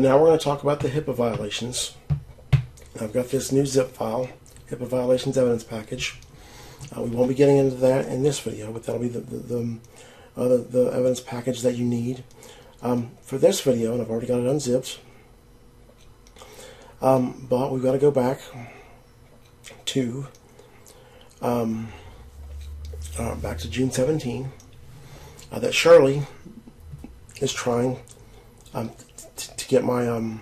now we're going to talk about the HIPAA violations. I've got this new zip file, HIPAA Violations Evidence Package. We won't be getting into that in this video, but that'll be the evidence package that you need for this video, and I've already got it unzipped. But we've got to go back to June 17. That Shirley is trying to get my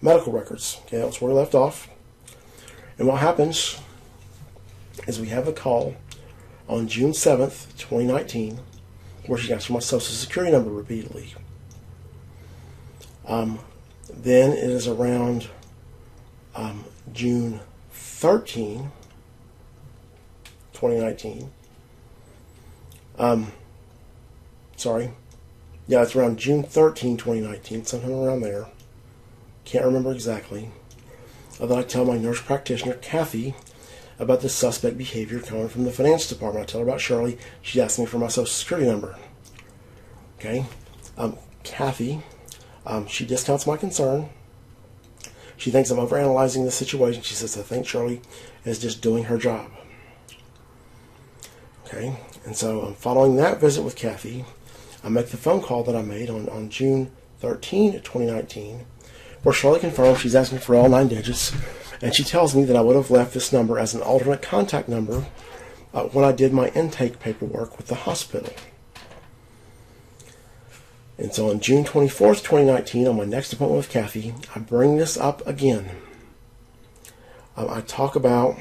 medical records. Okay, that's where we left off. And what happens is we have a call on June 7th, 2019, where she asks for my social security number repeatedly. Then it is around June 13, 2019. Sorry. Yeah, it's around June 13, 2019, sometime around there. Can't remember exactly. That I tell my nurse practitioner, Kathy, about the suspect behavior coming from the finance department. I tell her about Shirley. She asks me for my social security number. Okay. Kathy, she discounts my concern. She thinks I'm overanalyzing the situation. She says, I think Shirley is just doing her job. Okay. And so following that visit with Kathy, I make the phone call that I made on June 13, 2019, where Shirley confirms she's asking for all 9 digits, and she tells me that I would have left this number as an alternate contact number when I did my intake paperwork with the hospital. And so on June 24th, 2019, on my next appointment with Kathy, I bring this up again. I talk about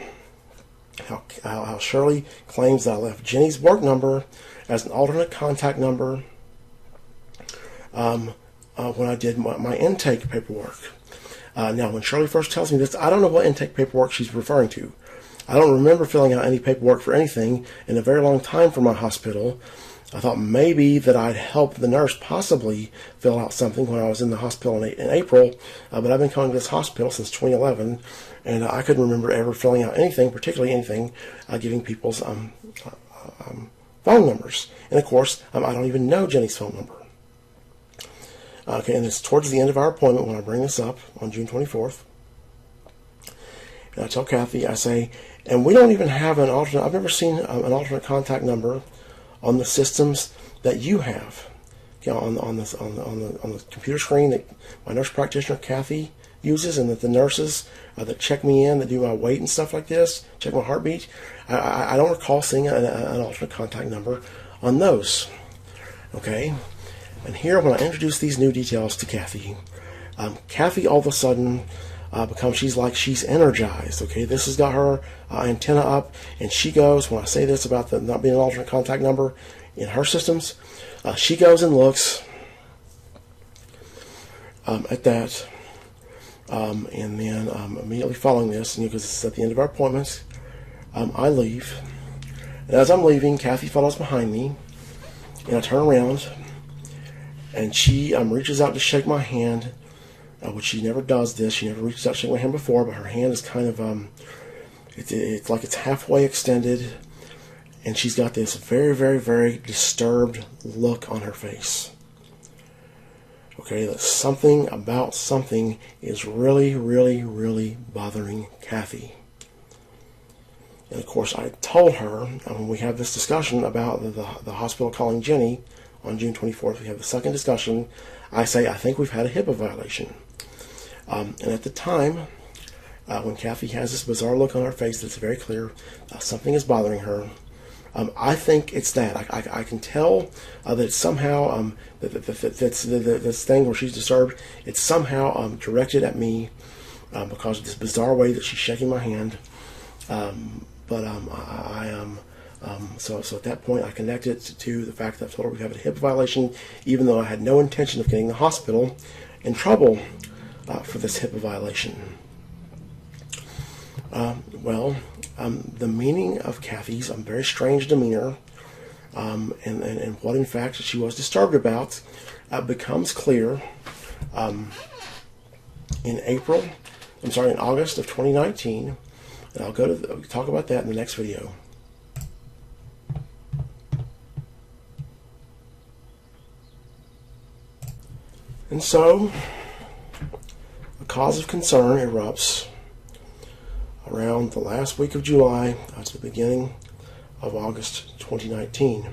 how Shirley claims that I left Jenny's work number as an alternate contact number when I did my intake paperwork. Now, when Shirley first tells me this, I don't know what intake paperwork she's referring to. I don't remember filling out any paperwork for anything in a very long time for my hospital. I thought maybe that I'd help the nurse possibly fill out something when I was in the hospital in April, but I've been coming to this hospital since 2011, and I couldn't remember ever filling out anything, particularly anything giving people's phone numbers. And of course, I don't even know Jenny's phone number. Okay, and it's towards the end of our appointment when I bring this up on June 24th. And I tell Kathy, I say, and we don't even have an alternate, I've never seen an alternate contact number on the systems that you have. Okay, on the computer screen that my nurse practitioner, Kathy, uses, and that the nurses that check me in, that do my weight and stuff like this, check my heartbeat, I don't recall seeing an alternate contact number on those. Okay? And here, when I introduce these new details to Kathy, Kathy all of a sudden she's energized. Okay, this has got her antenna up, and she goes, when I say this about the not being an alternate contact number in her systems, she goes and looks at that, and then immediately following this, because this is at the end of our appointments, I leave. And as I'm leaving, Kathy follows behind me, and I turn around, and she reaches out to shake my hand, which she never does this. She never reaches out to shake my hand before, but her hand is kind of, it's like it's halfway extended, and she's got this very, very, very disturbed look on her face. Okay, that something about something is really, really, really bothering Kathy. And of course, I told her, when we have this discussion about the hospital calling Jenny on June 24th, we have the second discussion, I say, I think we've had a HIPAA violation. And at the time, when Kathy has this bizarre look on her face that's very clear, something is bothering her, I think it's that. I can tell that it's somehow, this thing where she's disturbed, it's somehow directed at me because of this bizarre way that she's shaking my hand. So at that point, I connect it to the fact that I've told her we have a HIPAA violation, even though I had no intention of getting the hospital in trouble for this HIPAA violation. The meaning of Kathy's very strange demeanor and what in fact she was disturbed about becomes clear in August of 2019, and I'll talk about that in the next video. And so cause of concern erupts around the last week of July to the beginning of August 2019.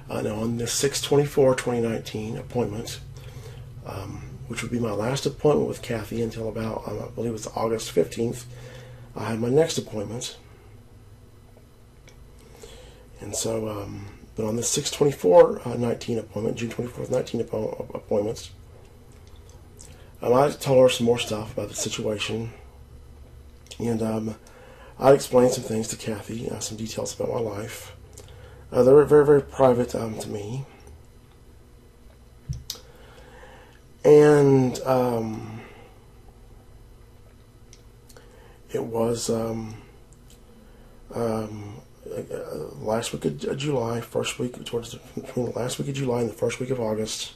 Now, on this 6/24/2019 appointment, which would be my last appointment with Kathy until about, I believe it was August 15th, I had my next appointment. And so, but on the 6/24/19 appointment, June 24th, 19 appointment, I told her some more stuff about the situation. And I explained some things to Kathy, some details about my life. They were very, very private to me. And it was last week of July, first week, between the last week of July and the first week of August.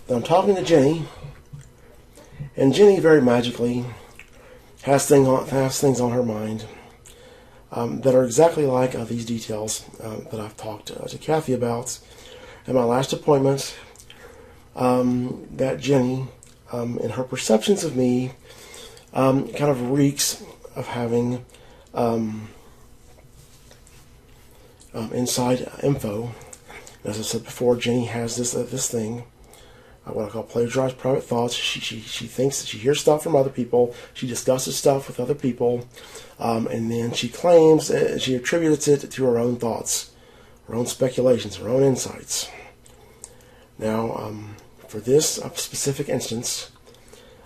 I'm talking to Jenny, and Jenny very magically has things on her mind that are exactly like these details that I've talked to Kathy about at my last appointment. That Jenny, in her perceptions of me, kind of reeks of having inside info. As I said before, Jenny has this thing, what I call plagiarized private thoughts. She thinks that she hears stuff from other people. She discusses stuff with other people, and then she claims, she attributes it to her own thoughts, her own speculations, her own insights. Now, for this specific instance,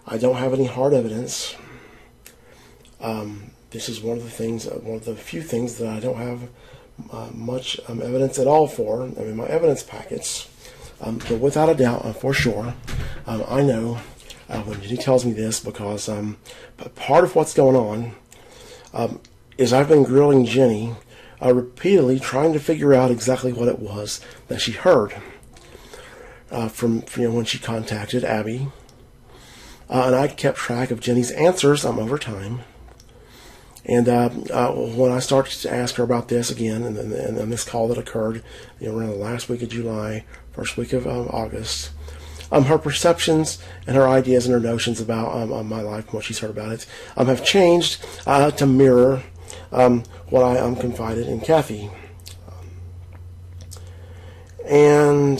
I don't have any hard evidence. This is one of the few things that I don't have much evidence at all for. I mean, my evidence packets. But without a doubt, for sure, I know when Jenny tells me this, because part of what's going on is I've been grilling Jenny repeatedly, trying to figure out exactly what it was that she heard from when she contacted Abby, and I kept track of Jenny's answers over time. And when I started to ask her about this again, and this call that occurred around the last week of July, first week of August, her perceptions and her ideas and her notions about my life and what she's heard about it have changed to mirror what I confided in Kathy. And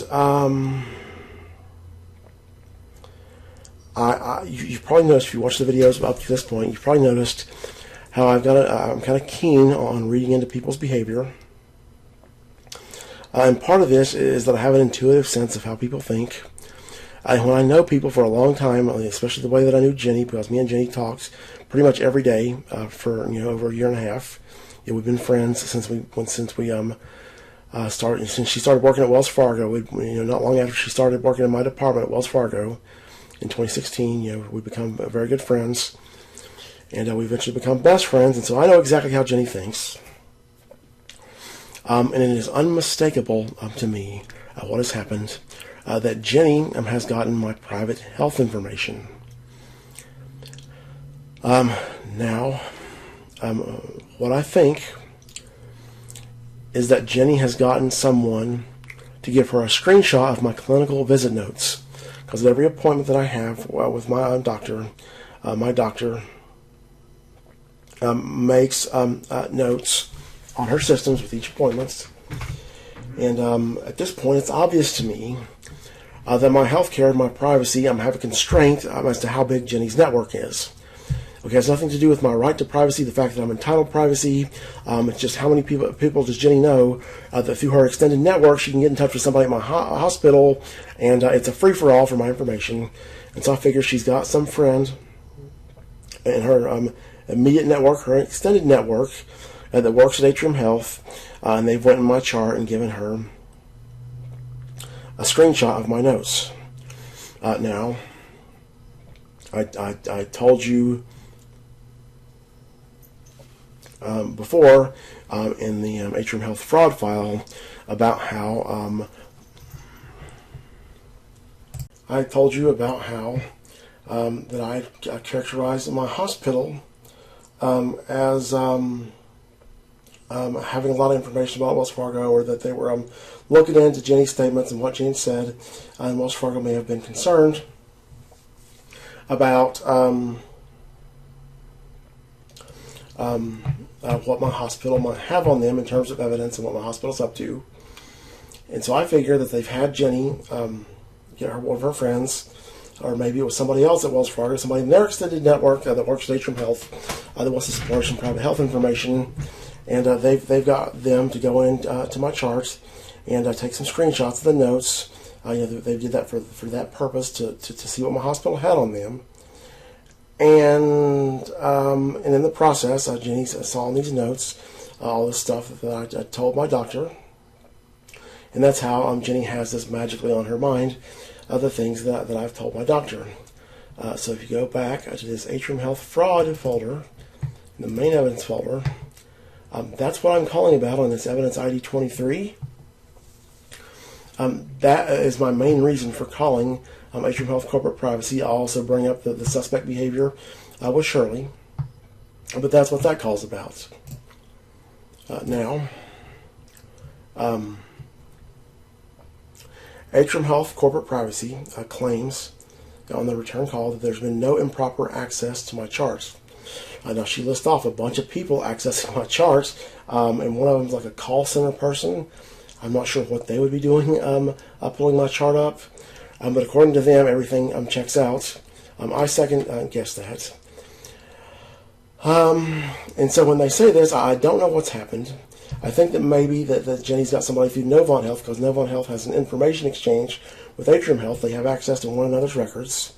you probably noticed, if you watched the videos up to this point, you probably noticed how I'm kind of keen on reading into people's behavior. And part of this is that I have an intuitive sense of how people think. And when I know people for a long time, especially the way that I knew Jenny, because me and Jenny talked pretty much every day for over a year and a half. We've been friends since she started working at Wells Fargo. Not long after she started working in my department at Wells Fargo in 2016, we become very good friends. And we eventually become best friends, and so I know exactly how Jenny thinks. And it is unmistakable to me what has happened, that Jenny has gotten my private health information. Now, what I think is that Jenny has gotten someone to give her a screenshot of my clinical visit notes, because at every appointment that I have with my doctor makes notes on her systems with each appointment. And at this point, it's obvious to me that my healthcare and my privacy have a constraint as to how big Jenny's network is. Okay, it has nothing to do with my right to privacy, the fact that I'm entitled to privacy. It's just how many people does Jenny know that through her extended network she can get in touch with somebody at my hospital, and it's a free-for-all for my information. And so I figure she's got some friend in her immediate network, her extended network, that works at Atrium Health, and they've went in my chart and given her a screenshot of my notes. Now, I told you before in the Atrium Health fraud file about how that I characterized my hospital as having a lot of information about Wells Fargo, or that they were looking into Jenny's statements and what Jenny said, and Wells Fargo may have been concerned about what my hospital might have on them in terms of evidence and what my hospital's up to. And so I figure that they've had Jenny get one of her friends, or maybe it was somebody else at Wells Fargo, somebody in their extended network that works at Atrium Health that wants to support some private health information, and they've got them to go in to my charts and take some screenshots of the notes. They did that for that purpose, to see what my hospital had on them. And in the process, Jenny saw in these notes all the stuff that I told my doctor. And that's how Jenny has this magically on her mind, the things that I've told my doctor. So if you go back to this Atrium Health fraud folder, the main evidence folder, that's what I'm calling about on this evidence ID 23. That is my main reason for calling Atrium Health corporate privacy. I'll also bring up the suspect behavior with Shirley, but that's what that call's about. Now, Atrium Health corporate privacy claims on the return call that there's been no improper access to my charts. Now, she lists off a bunch of people accessing my charts, and one of them's like a call center person. I'm not sure what they would be doing pulling my chart up, but according to them, everything checks out. I second guess that. And so when they say this, I don't know what's happened. I think that maybe that Jenny's got somebody through Novant Health, because Novant Health has an information exchange with Atrium Health. They have access to one another's records.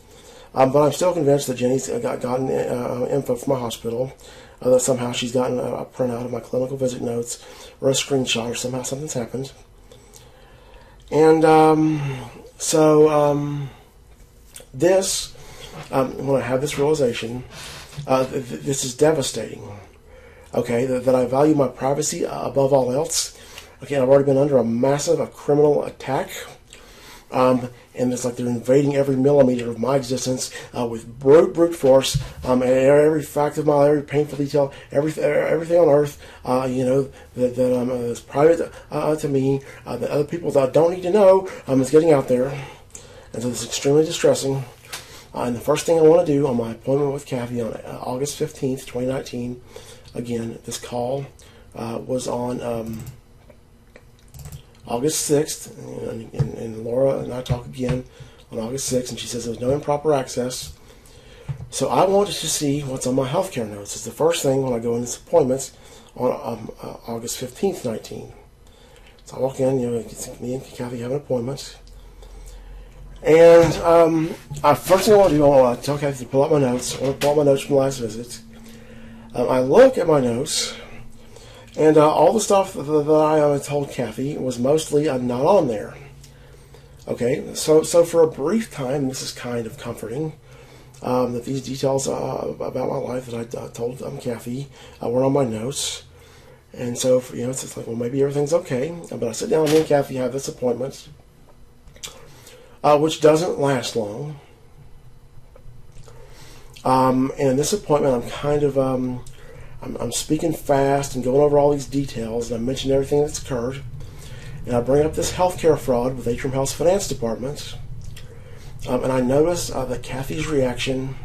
But I'm still convinced that Jenny's gotten info from my hospital, that somehow she's gotten a printout of my clinical visit notes, or a screenshot, or somehow something's happened. And this, when I have this realization, this is devastating. Okay, that I value my privacy above all else. Okay, I've already been under a massive criminal attack. And it's like they're invading every millimeter of my existence with brute force, and every fact of my, every painful detail, everything on earth, that is private to me, that other people that don't need to know is getting out there. And so it's extremely distressing. And the first thing I want to do on my appointment with Kathy on August 15th, 2019, again, this call was on August 6th, and Laura and I talk again on August 6th, and she says there was no improper access. So I wanted to see what's on my healthcare notes. It's the first thing when I go into this appointment on August 15th, 19. So I walk in, me and Kathy have an appointment. And first thing I want to do, I want to tell Kathy to pull out my notes. I want to pull out my notes from the last visit. I look at my notes, and all the stuff that I told Kathy was mostly not on there. Okay, so for a brief time, this is kind of comforting, that these details about my life that I told Kathy were on my notes. And so, it's just like, well, maybe everything's okay. But I sit down, and me and Kathy have this appointment, which doesn't last long. And in this appointment, I'm kind of I'm speaking fast and going over all these details, and I mention everything that's occurred. And I bring up this healthcare fraud with Atrium Health's finance department. And I notice that Kathy's reaction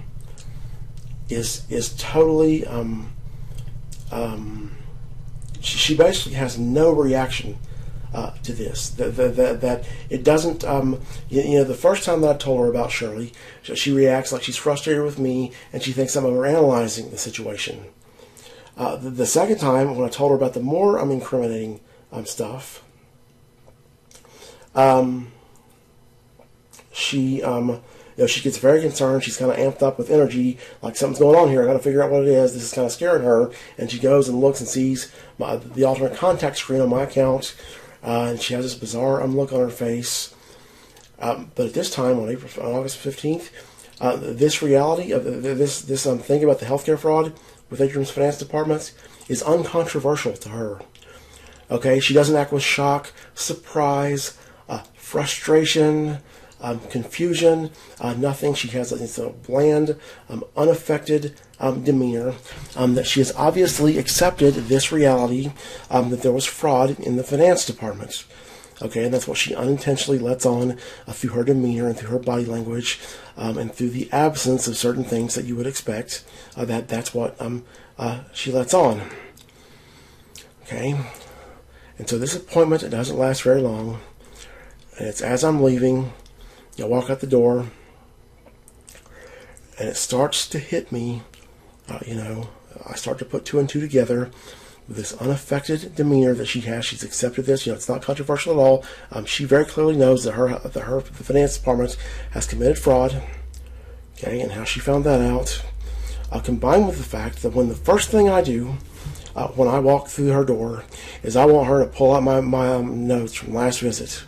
is totally, she basically has no reaction to this. That it doesn't, the first time that I told her about Shirley, she reacts like she's frustrated with me, and she thinks I'm overanalyzing the situation. The second time, when I told her about the more incriminating stuff, she gets very concerned. She's kind of amped up with energy, like something's going on here. I got to figure out what it is. This is kind of scaring her, and she goes and looks and sees the alternate contact screen on my account, and she has this bizarre look on her face. But at this time, on August 15th, this reality of this thing about the healthcare fraud with Atrium's finance departments is uncontroversial to her. Okay, she doesn't act with shock, surprise, frustration, confusion, nothing. She has a bland, unaffected demeanor, that she has obviously accepted this reality, that there was fraud in the finance department. Okay, and that's what she unintentionally lets on through her demeanor and through her body language, and through the absence of certain things that you would expect. That's what she lets on. Okay, and so this appointment, it doesn't last very long. And it's as I'm leaving, I walk out the door, and it starts to hit me. I start to put two and two together. With this unaffected demeanor that she has, she's accepted this. It's not controversial at all. She very clearly knows that the finance department has committed fraud. Okay, and how she found that out, combined with the fact that when the first thing I do when I walk through her door is I want her to pull out my notes from last visit.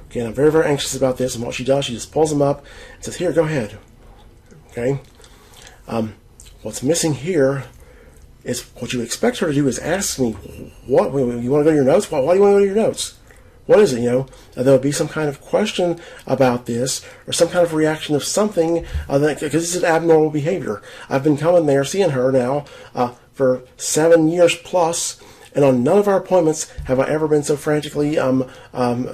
Okay, and I'm very, very anxious about this. And what she does, she just pulls them up and says, "Here, go ahead." Okay. What's missing here is what you expect her to do is ask me, "What, you want to go to your notes? Why do you want to go to your notes? What is it?" There'll be some kind of question about this, or some kind of reaction of something, because this is abnormal behavior. I've been coming there, seeing her now for 7 years plus, and on none of our appointments have I ever been so frantically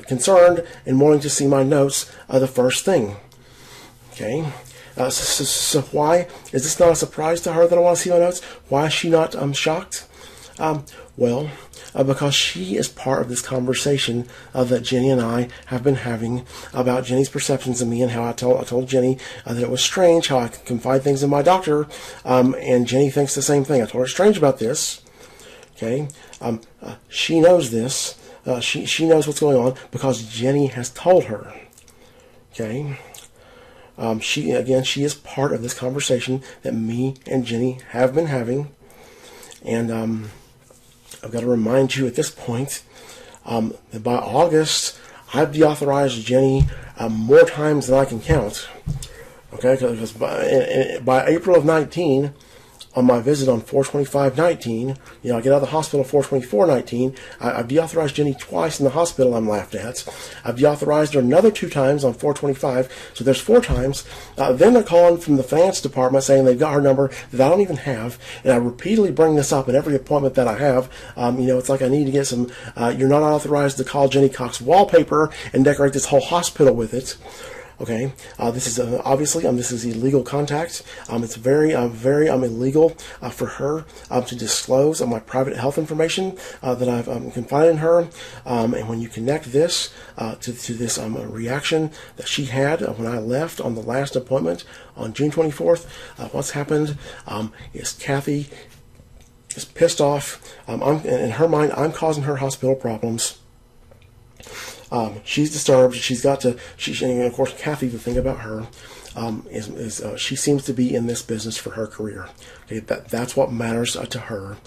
concerned and wanting to see my notes the first thing. Okay. So why is this not a surprise to her that I want to see my notes? Why is she not shocked? Because she is part of this conversation that Jenny and I have been having about Jenny's perceptions of me, and how I told Jenny that it was strange how I could confide things in my doctor, and Jenny thinks the same thing. I told her it's strange about this. Okay, she knows this. She knows what's going on because Jenny has told her. Okay. She is part of this conversation that me and Jenny have been having, and I've got to remind you at this point that by August I've deauthorized Jenny more times than I can count. Okay, because by April of 19, on my visit on 4/25/19, I get out of the hospital 4/24/19. I've deauthorized Jenny twice in the hospital. I'm laughed at. I've deauthorized her another 2 times on 4/25, so there's 4 times. Then they're calling from the finance department saying they've got her number that I don't even have, and I repeatedly bring this up in every appointment that I have. It's like I need to get some. You're not authorized to call Jenny Cox wallpaper and decorate this whole hospital with it. Okay, this is obviously this is illegal contact. It's very illegal for her to disclose my private health information that I've confided in her. And when you connect this to this reaction that she had when I left on the last appointment on June 24th, what's happened is Kathy is pissed off. In her mind, I'm causing her hospital problems. She's disturbed. And of course, Kathy, the thing about her is she seems to be in this business for her career. Okay, that's what matters to her.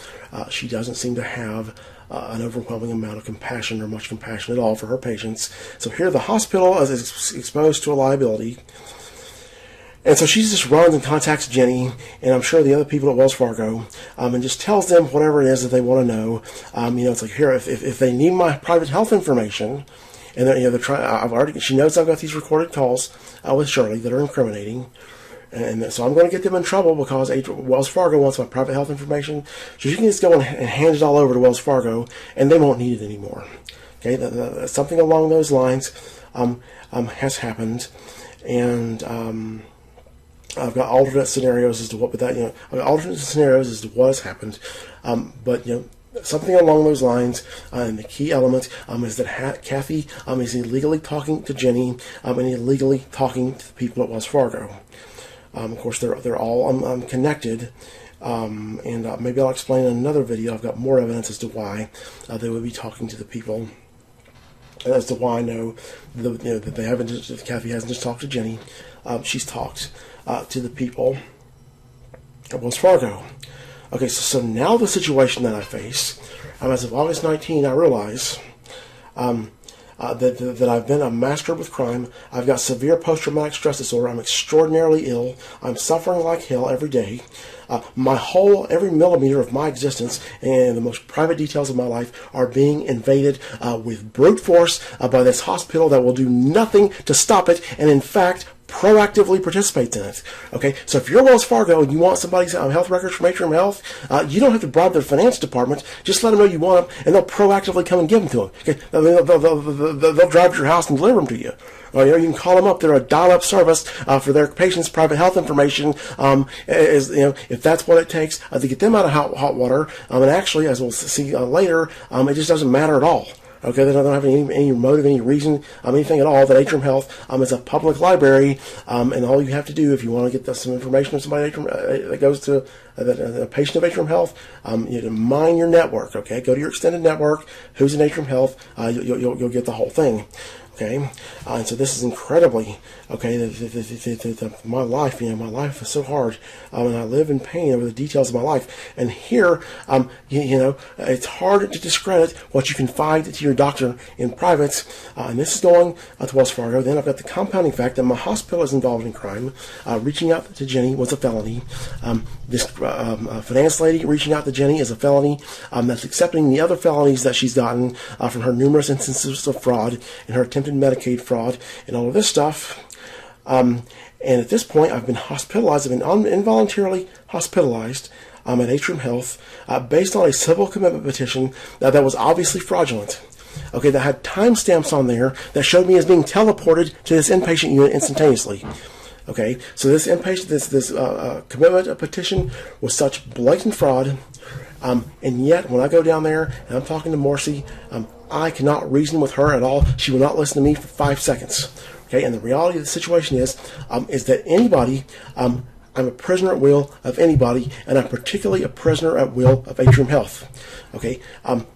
She doesn't seem to have an overwhelming amount of compassion, or much compassion at all, for her patients. So here the hospital is exposed to a liability. And so she just runs and contacts Jenny, and I'm sure the other people at Wells Fargo, and just tells them whatever it is that they want to know. It's like, here, if they need my private health information, and they're trying. She knows I've got these recorded calls with Shirley that are incriminating, and so I'm going to get them in trouble because Wells Fargo wants my private health information. So she can just go and hand it all over to Wells Fargo, and they won't need it anymore. Okay, something along those lines has happened, and I've got alternate scenarios as to what, alternate scenarios as to what has happened, but something along those lines, and the key element is that Kathy is illegally talking to Jenny and illegally talking to the people at Wells Fargo. Of course, they're all connected, and maybe I'll explain in another video. I've got more evidence as to why they would be talking to the people, as to why I know that they haven't. Kathy hasn't just talked to Jenny; she's talked to the people at Wells Fargo. Okay, so now the situation that I face, as of August 19, I realize that I've been a master with crime. I've got severe post-traumatic stress disorder. I'm extraordinarily ill. I'm suffering like hell every day. Every millimeter of my existence and the most private details of my life are being invaded with brute force by this hospital that will do nothing to stop it, and in fact proactively participates in it. Okay, so if you're Wells Fargo and you want somebody's health records from Atrium Health, you don't have to bribe their finance department. Just let them know you want them, and they'll proactively come and give them to them. Okay, they'll drive to your house and deliver them to you. Or, you can call them up. They're a dial-up service for their patients' private health information. If that's what it takes to get them out of hot water. And actually, as we'll see later, it just doesn't matter at all. Okay, they don't have any motive, any reason, anything at all. That Atrium Health is a public library, and all you have to do if you want to get some information from somebody that goes to a patient of Atrium Health, you mine your network. Okay, go to your extended network. Who's in Atrium Health? You'll get the whole thing. Okay, and so this is incredibly, okay, my life, my life is so hard, and I live in pain over the details of my life. And here, it's hard to discredit what you confide to your doctor in private, and this is going to Wells Fargo. Then I've got the compounding fact that my hospital is involved in crime. Reaching out to Jenny was a felony. This finance lady reaching out to Jenny is a felony. That's accepting the other felonies that she's gotten from her numerous instances of fraud and her attempted Medicaid fraud and all of this stuff. And at this point, I've been hospitalized. I've been involuntarily hospitalized at Atrium Health based on a civil commitment petition that was obviously fraudulent. Okay, that had timestamps on there that showed me as being teleported to this inpatient unit instantaneously. Okay, so this inpatient, this commitment petition was such blatant fraud, and yet when I go down there and I'm talking to Morsi, I cannot reason with her at all. She will not listen to me for 5 seconds. Okay, and the reality of the situation is that anybody, I'm a prisoner at will of anybody, and I'm particularly a prisoner at will of Atrium Health. Okay,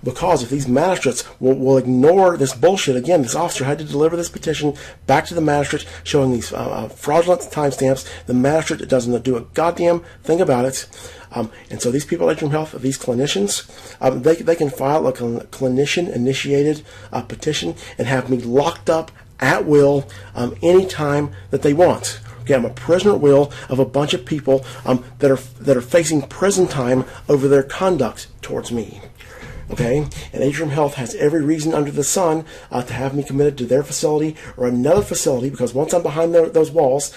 because if these magistrates will ignore this bullshit, again, this officer had to deliver this petition back to the magistrate showing these fraudulent timestamps. The magistrate doesn't do a goddamn thing about it. And so these people at Atrium Health, these clinicians, they can file a clinician-initiated petition and have me locked up at will anytime that they want. Okay, I'm a prisoner at will of a bunch of people that are facing prison time over their conduct towards me. Okay, and Atrium Health has every reason under the sun to have me committed to their facility or another facility, because once I'm behind those walls,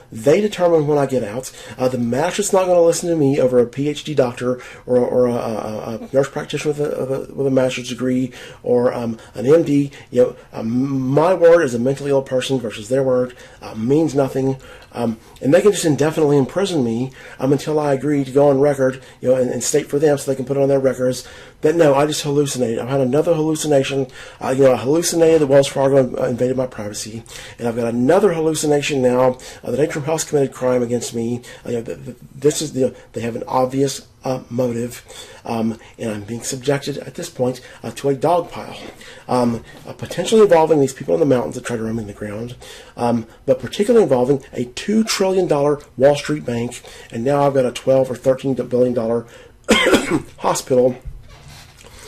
they determine when I get out. The magistrate's not going to listen to me over a PhD doctor or a nurse practitioner with a master's degree or an MD. My word as a mentally ill person versus their word means nothing. And they can just indefinitely imprison me until I agree to go on record, and state for them so they can put it on their records that no, I just hallucinated. I've had another hallucination. I hallucinated that Wells Fargo invaded my privacy, and I've got another hallucination now that Atrium Health committed crime against me. This is they have an obvious motive, and I'm being subjected at this point to a dog pile, potentially involving these people in the mountains that try to run me in the ground, but particularly involving a $2 trillion Wall Street bank, and now I've got a $12 or $13 billion hospital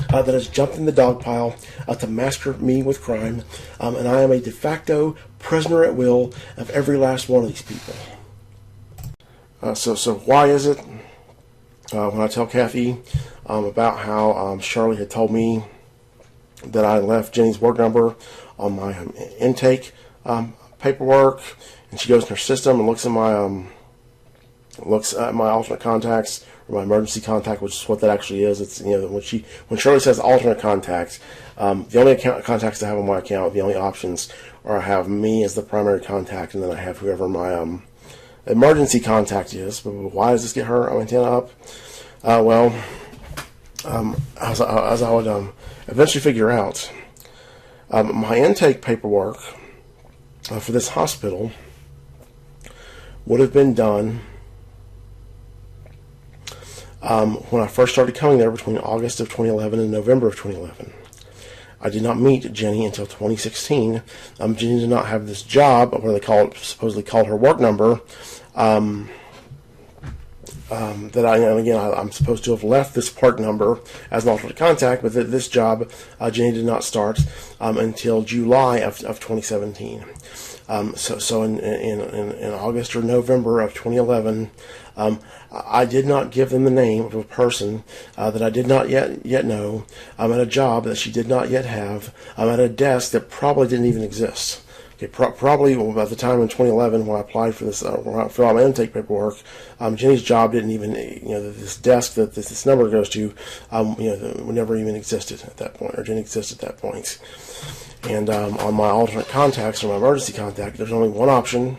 that has jumped in the dog pile to massacre me with crime, and I am a de facto prisoner at will of every last one of these people. So why is it when I tell Kathy about how Shirley had told me that I left Jenny's work number on my intake paperwork, and she goes in her system and looks at my alternate contacts, or my emergency contact, which is what that actually is. It's when Shirley says alternate contacts, the only contacts I have on my account, the only options are I have me as the primary contact, and then I have whoever my emergency contact is. But why does this get her antenna up? As I would eventually figure out, my intake paperwork for this hospital would have been done when I first started coming there between August of 2011 and November of 2011. I did not meet Jenny until 2016. Jenny did not have this job, or they supposedly called her work number, that I'm supposed to have left this part number as an alternate contact, but this job, Jenny did not start until July of 2017. So in August or November of 2011, I did not give them the name of a person that I did not yet know. I'm at a job that she did not yet have. I'm at a desk that probably didn't even exist. Okay, probably by the time in 2011 when I applied for this, when I filled out my intake paperwork, Jenny's job didn't even, this desk that this number goes to, never even existed at that point, or didn't exist at that point. And on my alternate contacts, or my emergency contact, there's only one option,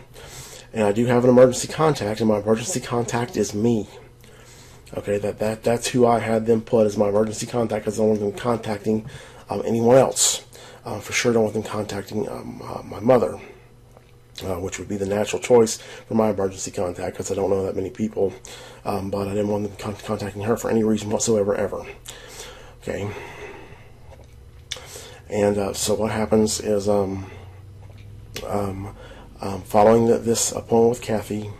and I do have an emergency contact, and my emergency contact is me. Okay, that's who I had them put as my emergency contact, because I don't want them contacting anyone else. For sure don't want them contacting my mother, which would be the natural choice for my emergency contact, because I don't know that many people, but I didn't want them contacting her for any reason whatsoever, ever. Okay. And so what happens is, following this appointment with Kathy,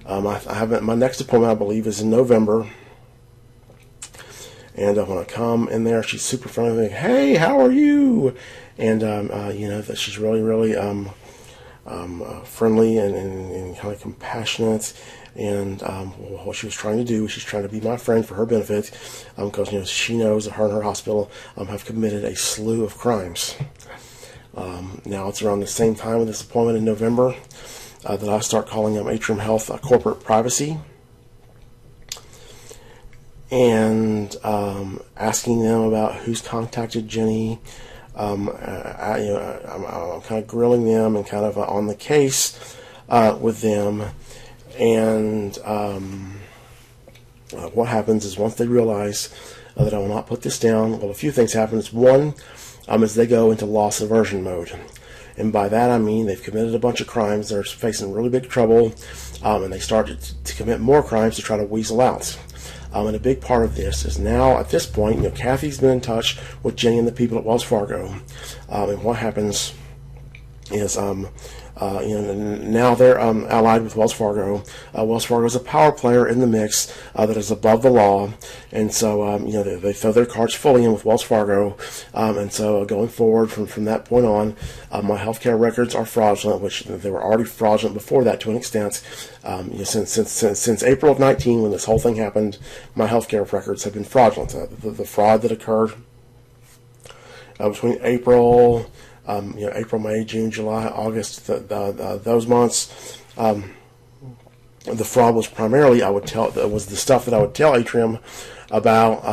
I have my next appointment, I believe, is in November. And when I come in there, she's super friendly. Like, hey, how are you? And that she's really, really friendly and kind of compassionate. And what she was trying to do is she's trying to be my friend for her benefit, because she knows that her and her hospital have committed a slew of crimes. Now it's around the same time with this appointment in November that I start calling Atrium Health corporate privacy, and asking them about who's contacted Jenny. I'm kind of grilling them and kind of on the case with them. And what happens is, once they realize that I will not put this down, well, a few things happen. One is they go into loss aversion mode. And by that I mean they've committed a bunch of crimes, they're facing really big trouble, and they start to commit more crimes to try to weasel out. And a big part of this is now, at this point, Kathy's been in touch with Jenny and the people at Wells Fargo. And what happens is, now they're allied with Wells Fargo. Wells Fargo is a power player in the mix that is above the law, and so they throw their cards fully in with Wells Fargo. And so going forward from that point on, my healthcare records are fraudulent, which they were already fraudulent before that to an extent. Since April of 19, when this whole thing happened, my healthcare records have been fraudulent. The fraud that occurred between April, May, June, July, August, those months, the fraud was primarily, was the stuff that I would tell Atrium about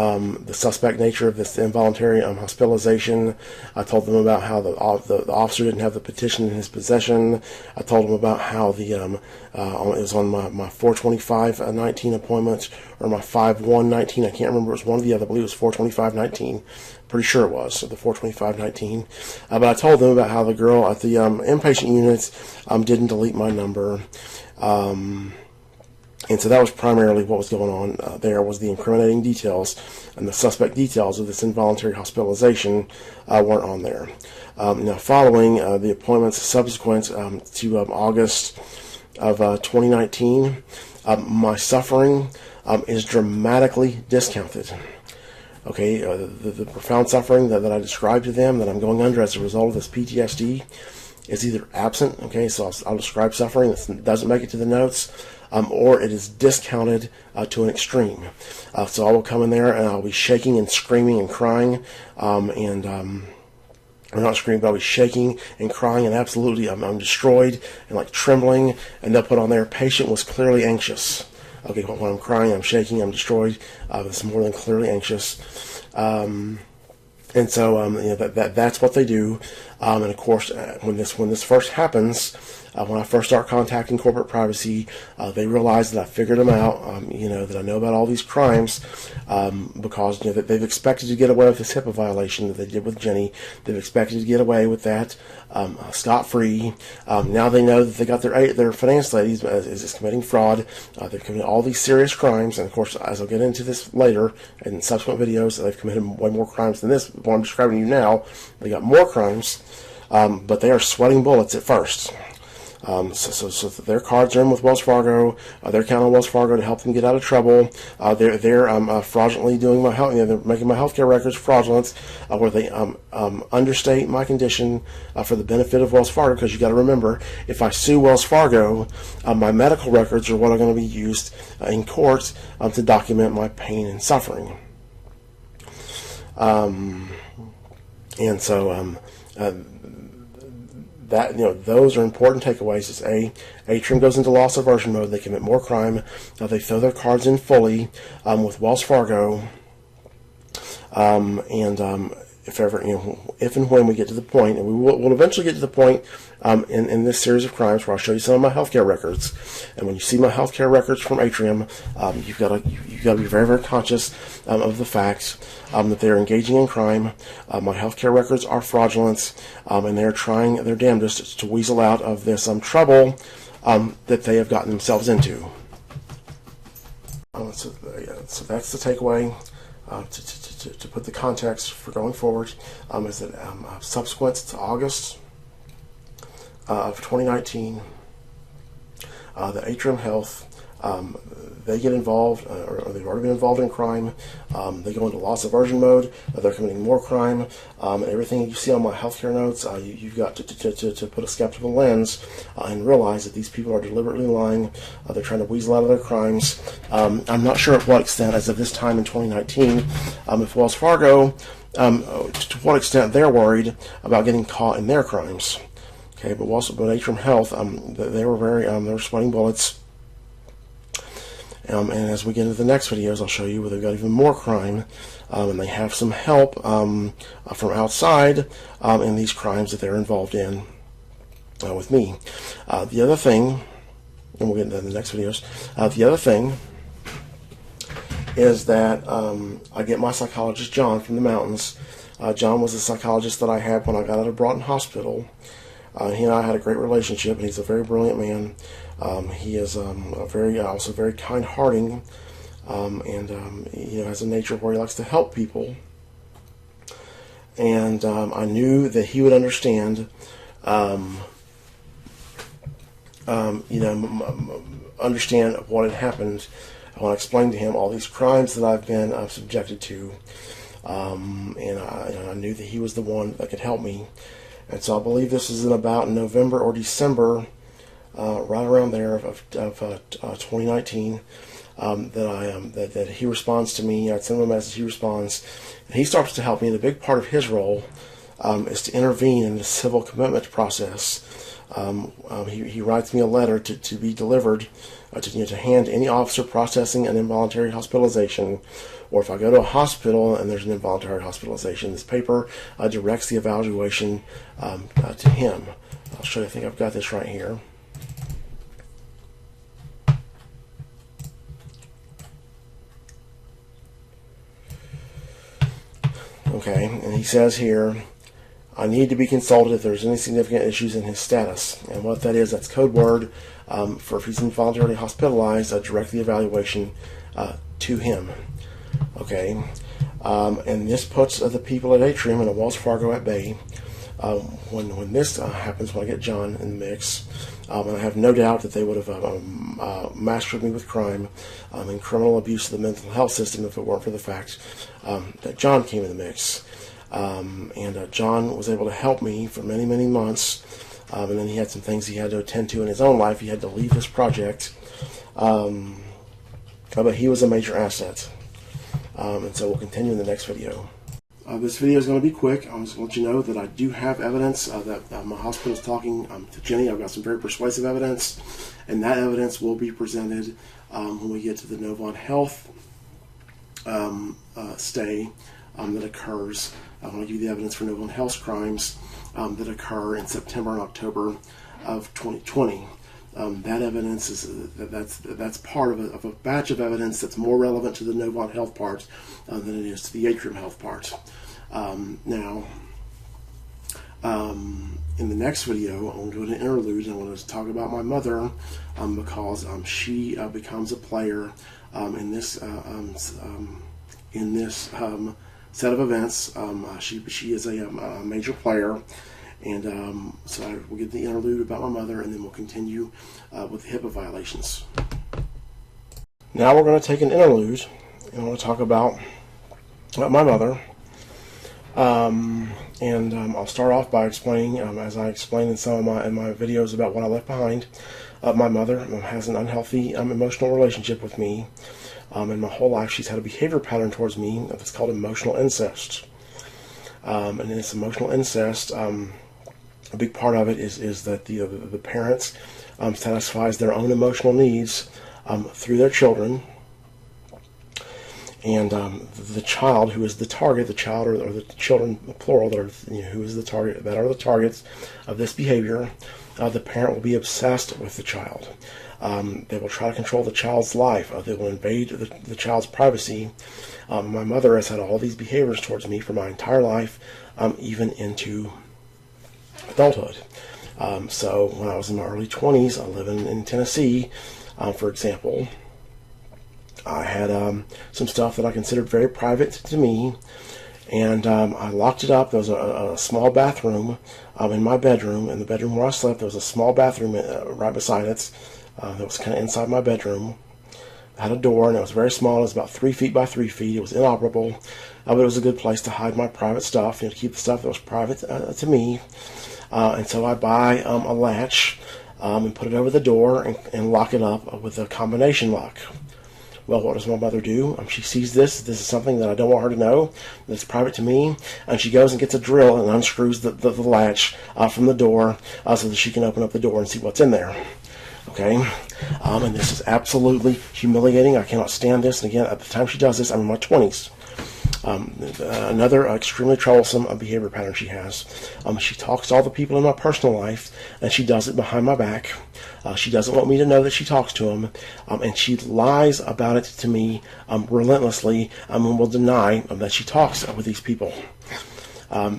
the suspect nature of this involuntary hospitalization. I told them about how the officer didn't have the petition in his possession. I told them about how it was on my 4/25/19 appointment, or my 5/1/19. I can't remember. It was one or the other. I believe it was 4/25/19. Pretty sure it was, so the 4/25/19. But I told them about how the girl at the inpatient unit didn't delete my number. And so that was primarily what was going on. There was the incriminating details, and the suspect details of this involuntary hospitalization weren't on there. Now, following the appointments subsequent to August of 2019, my suffering is dramatically discounted. Okay, the profound suffering that I described to them that I'm going under as a result of this PTSD is either absent. Okay, so I'll describe suffering that doesn't make it to the notes, or it is discounted to an extreme. So I will come in there and I'll be shaking and screaming and crying, I'm not screaming, but I'll be shaking and crying, and absolutely I'm destroyed and like trembling, and they'll put on there, patient was clearly anxious. Okay, when I'm crying, I'm shaking, I'm destroyed, it's more than clearly anxious. And so that's what they do. And of course, when this first happens, when I first start contacting corporate privacy, they realize that I figured them out. That I know about all these crimes, because that they've expected to get away with this HIPAA violation that they did with Jenny. They've expected to get away with that scot-free. Now they know that they got their finance ladies is committing fraud. They've committed all these serious crimes, and of course, as I'll get into this later in subsequent videos, they've committed way more crimes than this. What I'm describing to you now, they got more crimes, but they are sweating bullets at first. So their cards are in with Wells Fargo. They're counting on Wells Fargo to help them get out of trouble. They're fraudulently doing my health. They're making my healthcare records fraudulent, where they understate my condition for the benefit of Wells Fargo. Because you got to remember, if I sue Wells Fargo, my medical records are what are going to be used in court to document my pain and suffering. And so those are important takeaways. Is Atrium goes into loss aversion mode. They commit more crime. They throw their cards in fully with Wells Fargo, if ever, if and when we get to the point, and we'll eventually get to the point in this series of crimes where I'll show you some of my healthcare records. And when you see my healthcare records from Atrium, you've got to be very, very conscious of the fact that they are engaging in crime. My healthcare records are fraudulent, and they are trying their damnedest to weasel out of this trouble that they have gotten themselves into. So that's the takeaway. To put the context for going forward, is that subsequent to August of 2019, the Atrium Health, they get involved, or they've already been involved in crime. They go into loss aversion mode. They're committing more crime. Everything you see on my healthcare notes, you've got to put a skeptical lens and realize that these people are deliberately lying. They're trying to weasel out of their crimes. I'm not sure at what extent, as of this time in 2019, if Wells Fargo, to what extent they're worried about getting caught in their crimes. Okay, but Atrium Health, they were sweating bullets. And as we get into the next videos, I'll show you where they've got even more crime, and they have some help from outside in these crimes that they're involved in with me. The other thing, and we'll get into the next videos, the other thing is that I get my psychologist, John, from the mountains. John was the psychologist that I had when I got out of Broughton Hospital. He and I had a great relationship, and he's a very brilliant man. He is also very kind-hearted, and has a nature where he likes to help people. And I knew that he would understand, understand what had happened when I explained to him all these crimes that I've been subjected to. And I knew that he was the one that could help me. And so I believe this is in about November or December, right around there of 2019, that he responds to me. I'd send him a message, he responds, and he starts to help me. And a big part of his role is to intervene in the civil commitment process. He writes me a letter to be delivered to hand any officer processing an involuntary hospitalization, or if I go to a hospital and there's an involuntary hospitalization, this paper directs the evaluation to him. I'll show you. I think I've got this right here. Okay, and he says here, I need to be consulted if there's any significant issues in his status. And what that is, that's code word for if he's involuntarily hospitalized, direct the evaluation to him. Okay, and this puts the people at Atrium and at Wells Fargo at bay. When this happens, when I get John in the mix, and I have no doubt that they would have mastered me with crime and criminal abuse of the mental health system if it weren't for the fact that John came in the mix. And John was able to help me for many, many months. And then he had some things he had to attend to in his own life. He had to leave this project. But he was a major asset. And so we'll continue in the next video. This video is going to be quick. I'm just going to let you know that I do have evidence that my hospital is talking to Jenny. I've got some very persuasive evidence. And that evidence will be presented when we get to the Novant Health stay that occurs. I want to give you the evidence for Novant Health crimes that occur in September and October of 2020. That evidence that's part of a batch of evidence that's more relevant to the Novant Health part than it is to the Atrium Health part. Now, in the next video, I'm going to do an interlude, and I want to talk about my mother because she becomes a player in this set of events. She is a major player. And so we'll get the interlude about my mother, and then we'll continue with the HIPAA violations. Now we're going to take an interlude, and I want to talk about my mother. I'll start off by explaining, as I explained in some of my videos about what I left behind. My mother has an unhealthy emotional relationship with me. And my whole life she's had a behavior pattern towards me that's called emotional incest. And this emotional incest a big part of it is that the parents satisfies their own emotional needs through their children, and the child who is the target, the child or the children plural that are who is the target, that are the targets of this behavior, the parent will be obsessed with the child. They will try to control the child's life. They will invade the child's privacy. My mother has had all these behaviors towards me for my entire life, even into adulthood. So when I was in my early 20s, I lived in Tennessee, for example. I had some stuff that I considered very private to me, and I locked it up. There was a small bathroom in my bedroom. In the bedroom where I slept, there was a small bathroom right beside it that was kind of inside my bedroom. It had a door, and it was very small. It was about 3 feet by 3 feet. It was inoperable, but it was a good place to hide my private stuff, to keep the stuff that was private to me. And so I buy a latch and put it over the door and lock it up with a combination lock. Well, what does my mother do? She sees this. This is something that I don't want her to know, that's private to me. And she goes and gets a drill and unscrews the latch from the door so that she can open up the door and see what's in there. Okay? And this is absolutely humiliating. I cannot stand this. And again, at the time she does this, I'm in my 20s. Another extremely troublesome behavior pattern she has. She talks to all the people in my personal life, and she does it behind my back. She doesn't want me to know that she talks to them, and she lies about it to me relentlessly, and will deny that she talks with these people.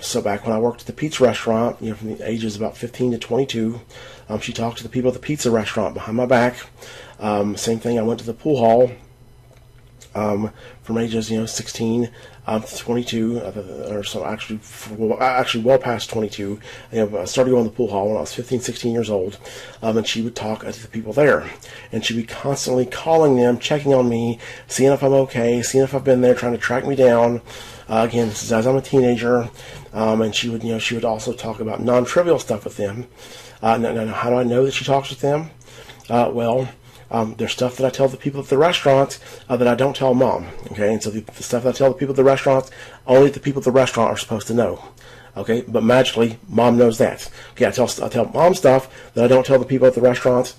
So back when I worked at the pizza restaurant, from the ages about 15 to 22, she talked to the people at the pizza restaurant behind my back. Same thing, I went to the pool hall from ages 16 to 22, or so actually well past 22. I started going to the pool hall when I was 15, 16 years old, and she would talk to the people there, and she'd be constantly calling them, checking on me, seeing if I'm okay, seeing if I've been there, trying to track me down. Again, this is as I'm a teenager, and she would also talk about non-trivial stuff with them. Now, how do I know that she talks with them? There's stuff that I tell the people at the restaurant that I don't tell Mom. Okay, and so the stuff that I tell the people at the restaurant, only the people at the restaurant are supposed to know. Okay, but magically, Mom knows that. Okay, I tell Mom stuff that I don't tell the people at the restaurant.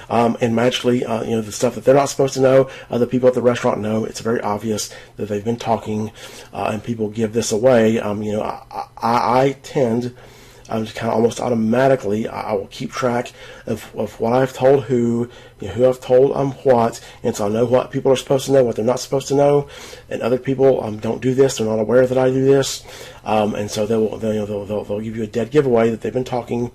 And magically, the stuff that they're not supposed to know, the people at the restaurant know. It's very obvious that they've been talking, and people give this away. I tend to kind of almost automatically, I will keep track of what I've told who I've told what, and so I know what people are supposed to know, what they're not supposed to know, and other people don't do this. They're not aware that I do this, and so they'll give you a dead giveaway that they've been talking.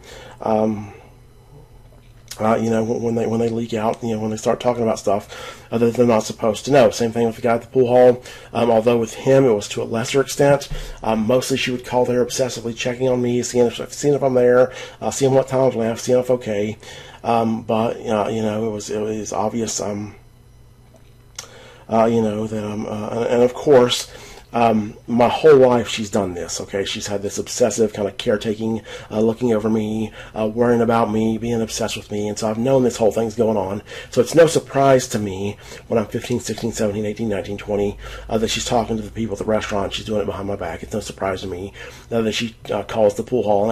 When they leak out, when they start talking about stuff that they're not supposed to know. Same thing with the guy at the pool hall. Although with him it was to a lesser extent. Mostly she would call there obsessively, checking on me, seeing if I'm there, seeing what time I've left, seeing if I'm okay. But it was obvious. And of course. My whole life she's done this, okay? She's had this obsessive kind of caretaking, looking over me, worrying about me, being obsessed with me, and so I've known this whole thing's going on. So it's no surprise to me when I'm 15, 16, 17, 18, 19, 20, that she's talking to the people at the restaurant. She's doing it behind my back. It's no surprise to me that she calls the pool hall and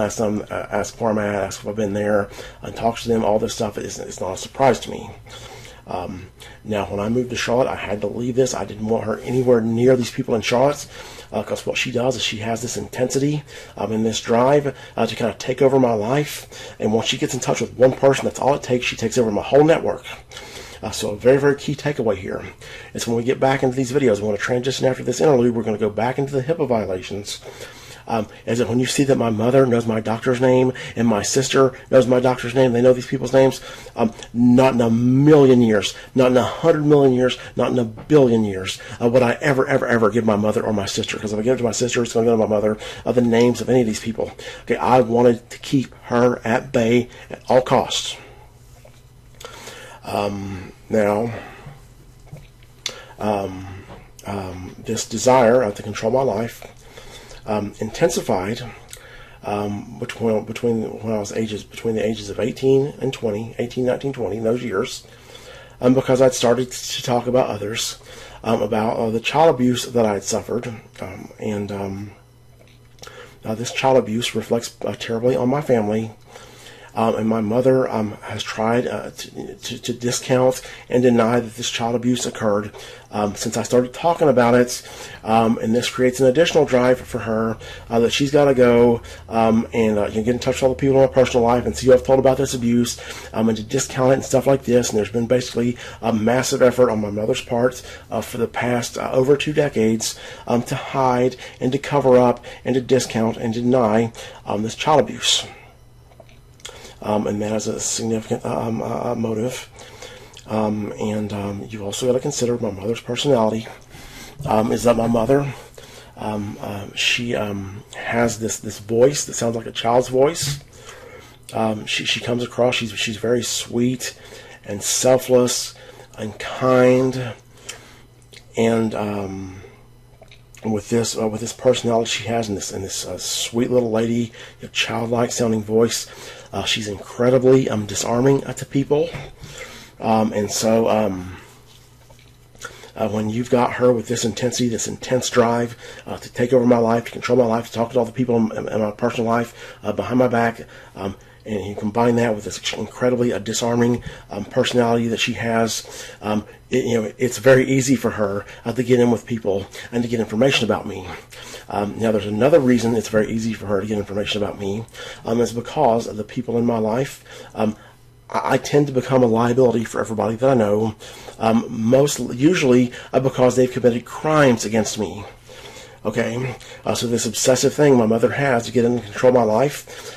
asks where I'm at, asks if I've been there, and talks to them. All this stuff is not a surprise to me. Now, when I moved to Charlotte, I had to leave this. I didn't want her anywhere near these people in Charlotte, because what she does is she has this intensity and this drive to kind of take over my life. And once she gets in touch with one person, that's all it takes. She takes over my whole network. So a very, very key takeaway here is when we get back into these videos, we want to transition after this interlude. We're going to go back into the HIPAA violations. Is that when you see that my mother knows my doctor's name and my sister knows my doctor's name, they know these people's names, not in a million years, not in 100 million years, not in a billion years would I ever give my mother or my sister, because if I give it to my sister, it's going to go to my mother, the names of any of these people. Okay, I wanted to keep her at bay at all costs. This desire to control my life intensified between the ages of 18 and 20, 18, 19, 20, in those years, because I'd started to talk about others, about the child abuse that I had suffered, and this child abuse reflects terribly on my family. And my mother has tried to discount and deny that this child abuse occurred since I started talking about it. And this creates an additional drive for her that she's got to go and get in touch with all the people in my personal life and see who I've told about this abuse and to discount it and stuff like this. And there's been basically a massive effort on my mother's part for the past over 2 decades to hide and to cover up and to discount and deny this child abuse. And that is a significant motive. And you've also got to consider my mother's personality. Is that my mother, she has this voice that sounds like a child's voice. She comes across, she's very sweet and selfless and kind. And with this personality she has and this sweet little lady, childlike sounding voice, she's incredibly disarming to people, and so when you've got her with this intensity, this intense drive to take over my life, to control my life, to talk to all the people in my personal life behind my back, and you combine that with this incredibly disarming personality that she has, it's very easy for her to get in with people and to get information about me. Now, there's another reason it's very easy for her to get information about me, is because of the people in my life. I tend to become a liability for everybody that I know, usually because they've committed crimes against me. Okay, so this obsessive thing my mother has to get in and control my life.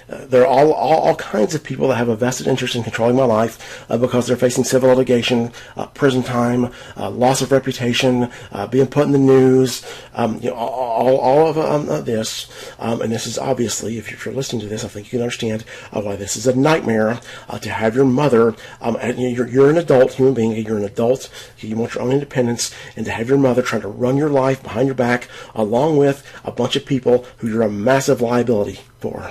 There are all kinds of people that have a vested interest in controlling my life because they're facing civil litigation, prison time, loss of reputation, being put in the news, all of this. And this is obviously, if you're listening to this, I think you can understand why this is a nightmare to have your mother. You're an adult human being. You're an adult. You want your own independence, and to have your mother trying to run your life behind your back, along with a bunch of people who you're a massive liability for.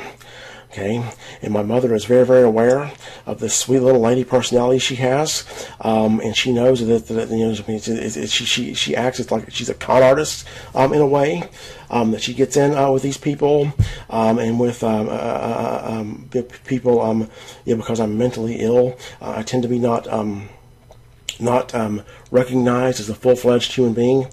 Okay, and my mother is very, very aware of this sweet little lady personality she has, and she knows that she acts like she's a con artist in a way, that she gets in with these people and with people. Because I'm mentally ill, I tend to be not recognized as a full-fledged human being.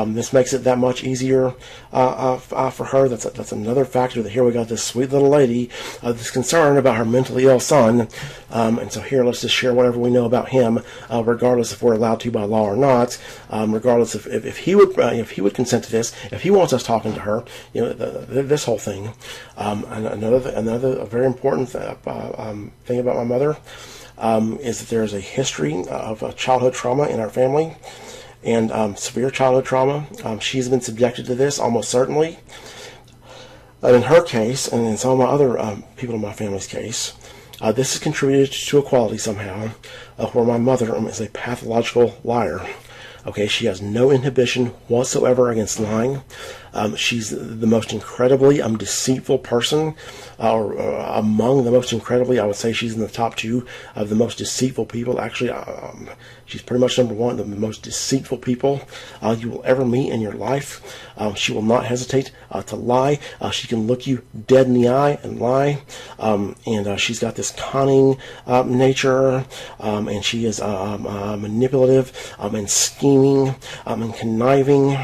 This makes it that much easier for her. That's another factor that here we got this sweet little lady, this concern about her mentally ill son. And so here, let's just share whatever we know about him, regardless if we're allowed to by law or not. Regardless if he would consent to this, if he wants us talking to her, this whole thing. And another very important thing about my mother. Is that there is a history of childhood trauma in our family, and severe childhood trauma. She's been subjected to this almost certainly. In her case, and in some of my other people in my family's case, this has contributed to equality somehow, where my mother is a pathological liar. Okay, she has no inhibition whatsoever against lying. She's the most incredibly deceitful person, or among the most incredibly, I would say she's in the top 2 of the most deceitful people. Actually, she's pretty much number 1 of the most deceitful people you will ever meet in your life. She will not hesitate to lie. She can look you dead in the eye and lie. And she's got this cunning nature, and she is manipulative and scheming and conniving.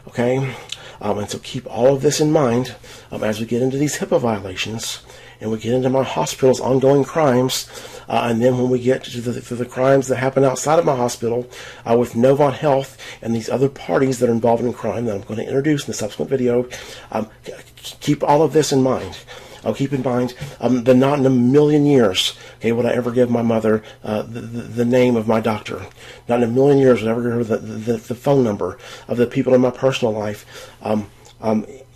Okay? And so keep all of this in mind as we get into these HIPAA violations and we get into my hospital's ongoing crimes. And then when we get to the crimes that happen outside of my hospital with Novant Health and these other parties that are involved in crime that I'm going to introduce in the subsequent video, keep all of this in mind. Keep in mind that not in a million years, would I ever give my mother the name of my doctor. Not in a million years would I ever give her the phone number of the people in my personal life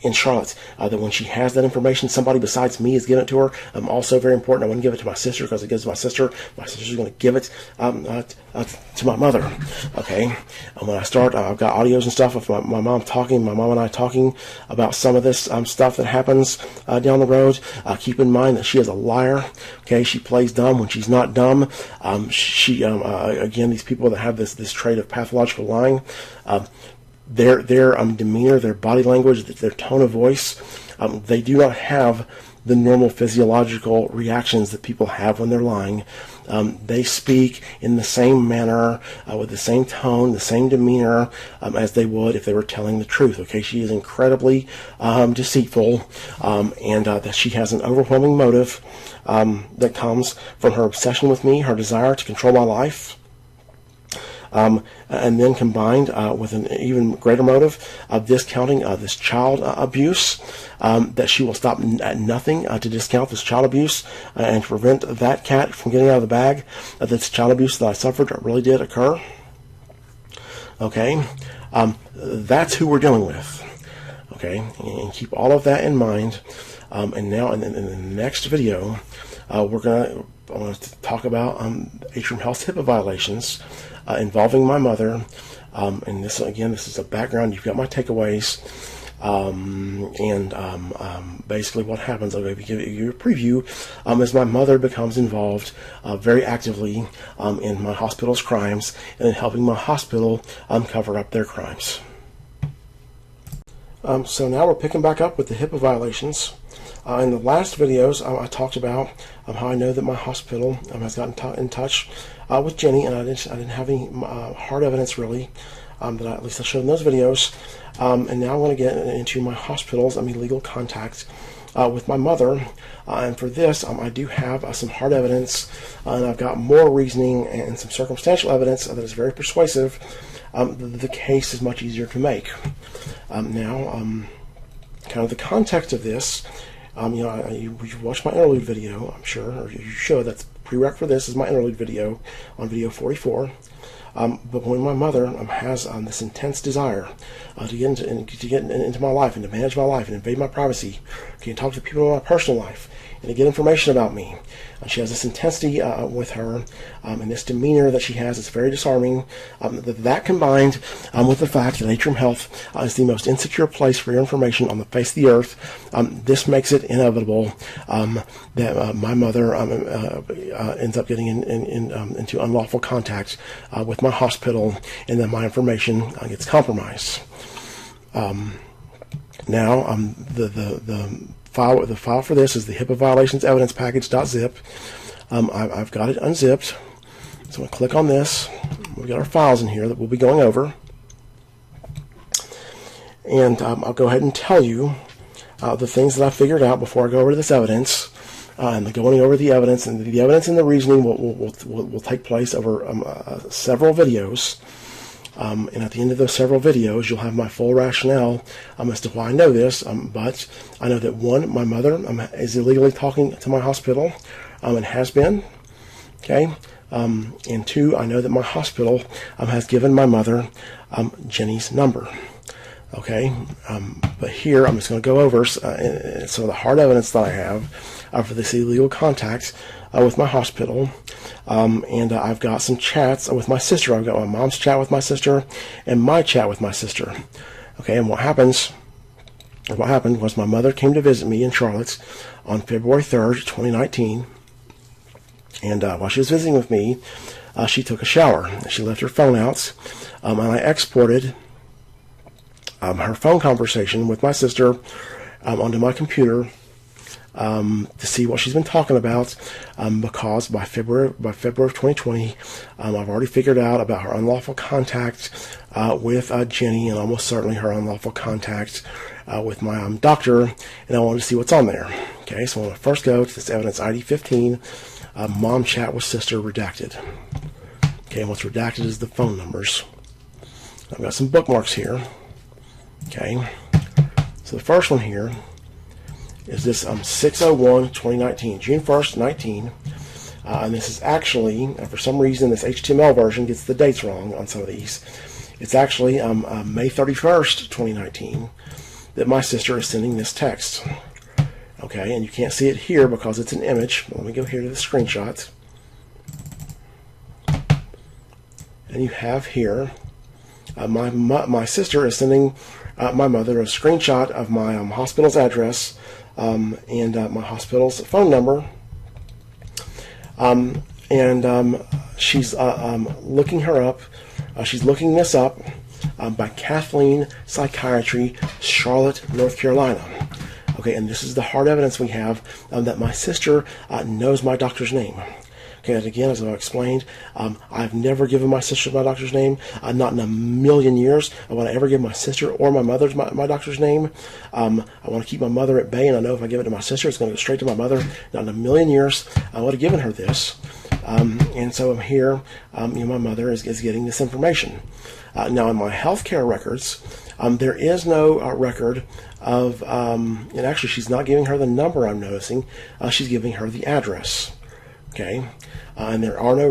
in Charlotte. That when she has that information, somebody besides me is giving it to her. Also very important, I wouldn't give it to my sister, because it gives my sister's going to give it to my mother. Okay, and when I start, I've got audios and stuff of my mom and I talking about some of this stuff that happens down the road. Keep in mind that she is a liar. Okay, she plays dumb when she's not dumb. Again, these people that have this trait of pathological lying, their demeanor, their body language, their tone of voice, they do not have the normal physiological reactions that people have when they're lying. They speak in the same manner, with the same tone, the same demeanor, as they would if they were telling the truth. Okay, she is incredibly deceitful, and that she has an overwhelming motive that comes from her obsession with me, her desire to control my life. And then combined with an even greater motive of discounting this child abuse, that she will stop at nothing to discount this child abuse and to prevent that cat from getting out of the bag, that this child abuse that I suffered really did occur. Okay, that's who we're dealing with. Okay, and keep all of that in mind. And now in the next video, I want to talk about Atrium Health's HIPAA violations involving my mother. And this is a background. You've got my takeaways. Basically what happens, I'll give you a preview, as my mother becomes involved very actively in my hospital's crimes and in helping my hospital cover up their crimes. So now we're picking back up with the HIPAA violations. In the last videos, I talked about how I know that my hospital has gotten in touch with Jenny, and I didn't have any hard evidence really that at least I showed in those videos. And now I want to get into my hospital's illegal contact with my mother. And for this, I do have some hard evidence, and I've got more reasoning and some circumstantial evidence that is very persuasive. The case is much easier to make. Now, kind of the context of this. You've watched my interlude video, I'm sure, or you should. That's prereq for this is my interlude video on video 44. But when my mother has this intense desire to get into my life and to manage my life and invade my privacy, and talk to people in my personal life and to get information about me, she has this intensity with her and this demeanor that she has. It's very disarming. That combined with the fact that Atrium Health is the most insecure place for your information on the face of the earth, this makes it inevitable that my mother ends up getting into unlawful contact with my hospital, and then my information gets compromised. Now, the file for this is the HIPAA violations evidence package.zip. I've got it unzipped, so I'm going to click on this. We've got our files in here that we'll be going over, and I'll go ahead and tell you the things that I figured out before I go over this evidence. And going over the evidence, and the evidence and the reasoning will take place over several videos. And at the end of those several videos, you'll have my full rationale as to why I know this. But I know that, one, my mother is illegally talking to my hospital and has been. Okay. And two, I know that my hospital has given my mother Jenny's number. Okay. But here I'm just going to go over some of the hard evidence that I have for this illegal contact with my hospital. And I've got some chats with my sister. I've got my mom's chat with my sister and my chat with my sister. Okay, and what happened was my mother came to visit me in Charlotte on February 3rd, 2019. And while she was visiting with me, she took a shower. She left her phone out, and I exported her phone conversation with my sister onto my computer to see what she's been talking about, because by February of 2020, I've already figured out about her unlawful contact with Jenny, and almost certainly her unlawful contact with my doctor, and I wanted to see what's on there. Okay, so I want to first go to this evidence ID 15, mom chat with sister redacted. Okay, and what's redacted is the phone numbers. I've got some bookmarks here. Okay, so the first one here is this 6/01/2019, June 1st, 19. And this is actually, for some reason, this HTML version gets the dates wrong on some of these. It's actually May 31st, 2019, that my sister is sending this text. Okay, and you can't see it here because it's an image. Let me go here to the screenshot. And you have here, my sister is sending my mother a screenshot of my hospital's address and my hospital's phone number. And she's looking her up. She's looking this up by Kathleen Psychiatry, Charlotte, North Carolina. Okay, and this is the hard evidence we have that my sister knows my doctor's name. Okay, and again, as I've explained, I've never given my sister my doctor's name. Not in a million years would I ever give my sister or my mother's my doctor's name. I want to keep my mother at bay, and I know if I give it to my sister, it's going to go straight to my mother. Not in a million years I would have given her this. And so I'm here. My mother is getting this information. Now, in my healthcare records, there is no record of, and actually she's not giving her the number I'm noticing. She's giving her the address. Okay, and there are no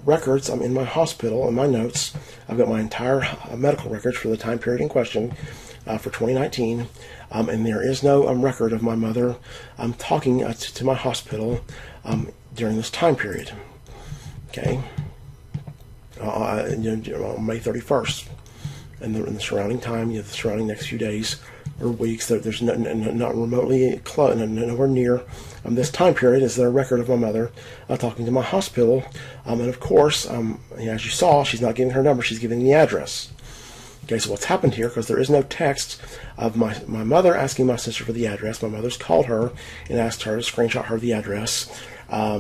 records. I'm in my hospital, in my notes. I've got my entire medical records for the time period in question for 2019, and there is no record of my mother talking to my hospital during this time period. Okay, on May 31st, and in the surrounding time, the surrounding next few days or weeks, there's not remotely close, nowhere near this time period is there a record of my mother talking to my hospital. And of course, as you saw, she's not giving her number, she's giving the address. Okay, so what's happened here, because there is no text of my mother asking my sister for the address, my mother's called her and asked her to screenshot her the address. I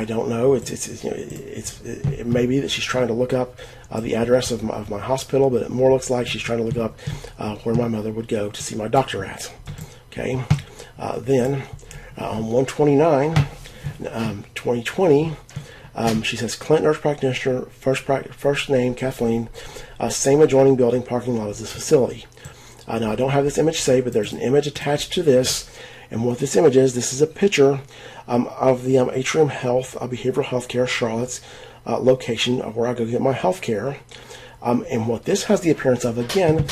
don't know. It may be that she's trying to look up the address of my hospital, but it more looks like she's trying to look up where my mother would go to see my doctor at. Okay. Then on 1/29/2020, she says Clint nurse practitioner, first name Kathleen, same adjoining building, parking lot as this facility. Now I don't have this image saved, but there's an image attached to this. And what this image is, this is a picture of the Atrium Health, Behavioral Health Care, Charlotte's location of where I go get my health care. And what this has the appearance of, again,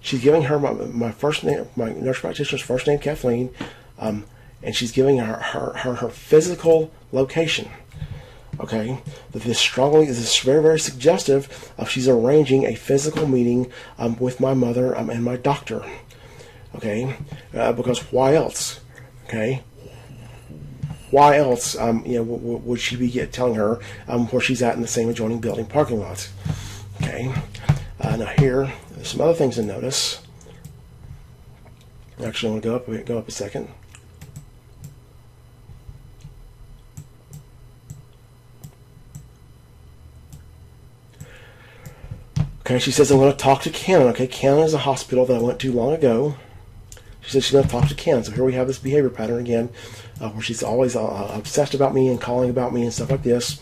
she's giving her my first name, my nurse practitioner's first name, Kathleen, and she's giving her physical location. Okay, this is very, very suggestive of she's arranging a physical meeting with my mother and my doctor. Okay, because why else? Okay, why else? Would she be telling her where she's at in the same adjoining building parking lot? Okay, now here there's some other things to notice. Actually, I want to go up a second. Okay, she says I'm going to talk to Canon. Okay, Canon is a hospital that I went to long ago. She said she's going to talk to Canon. So here we have this behavior pattern again, where she's always obsessed about me and calling about me and stuff like this.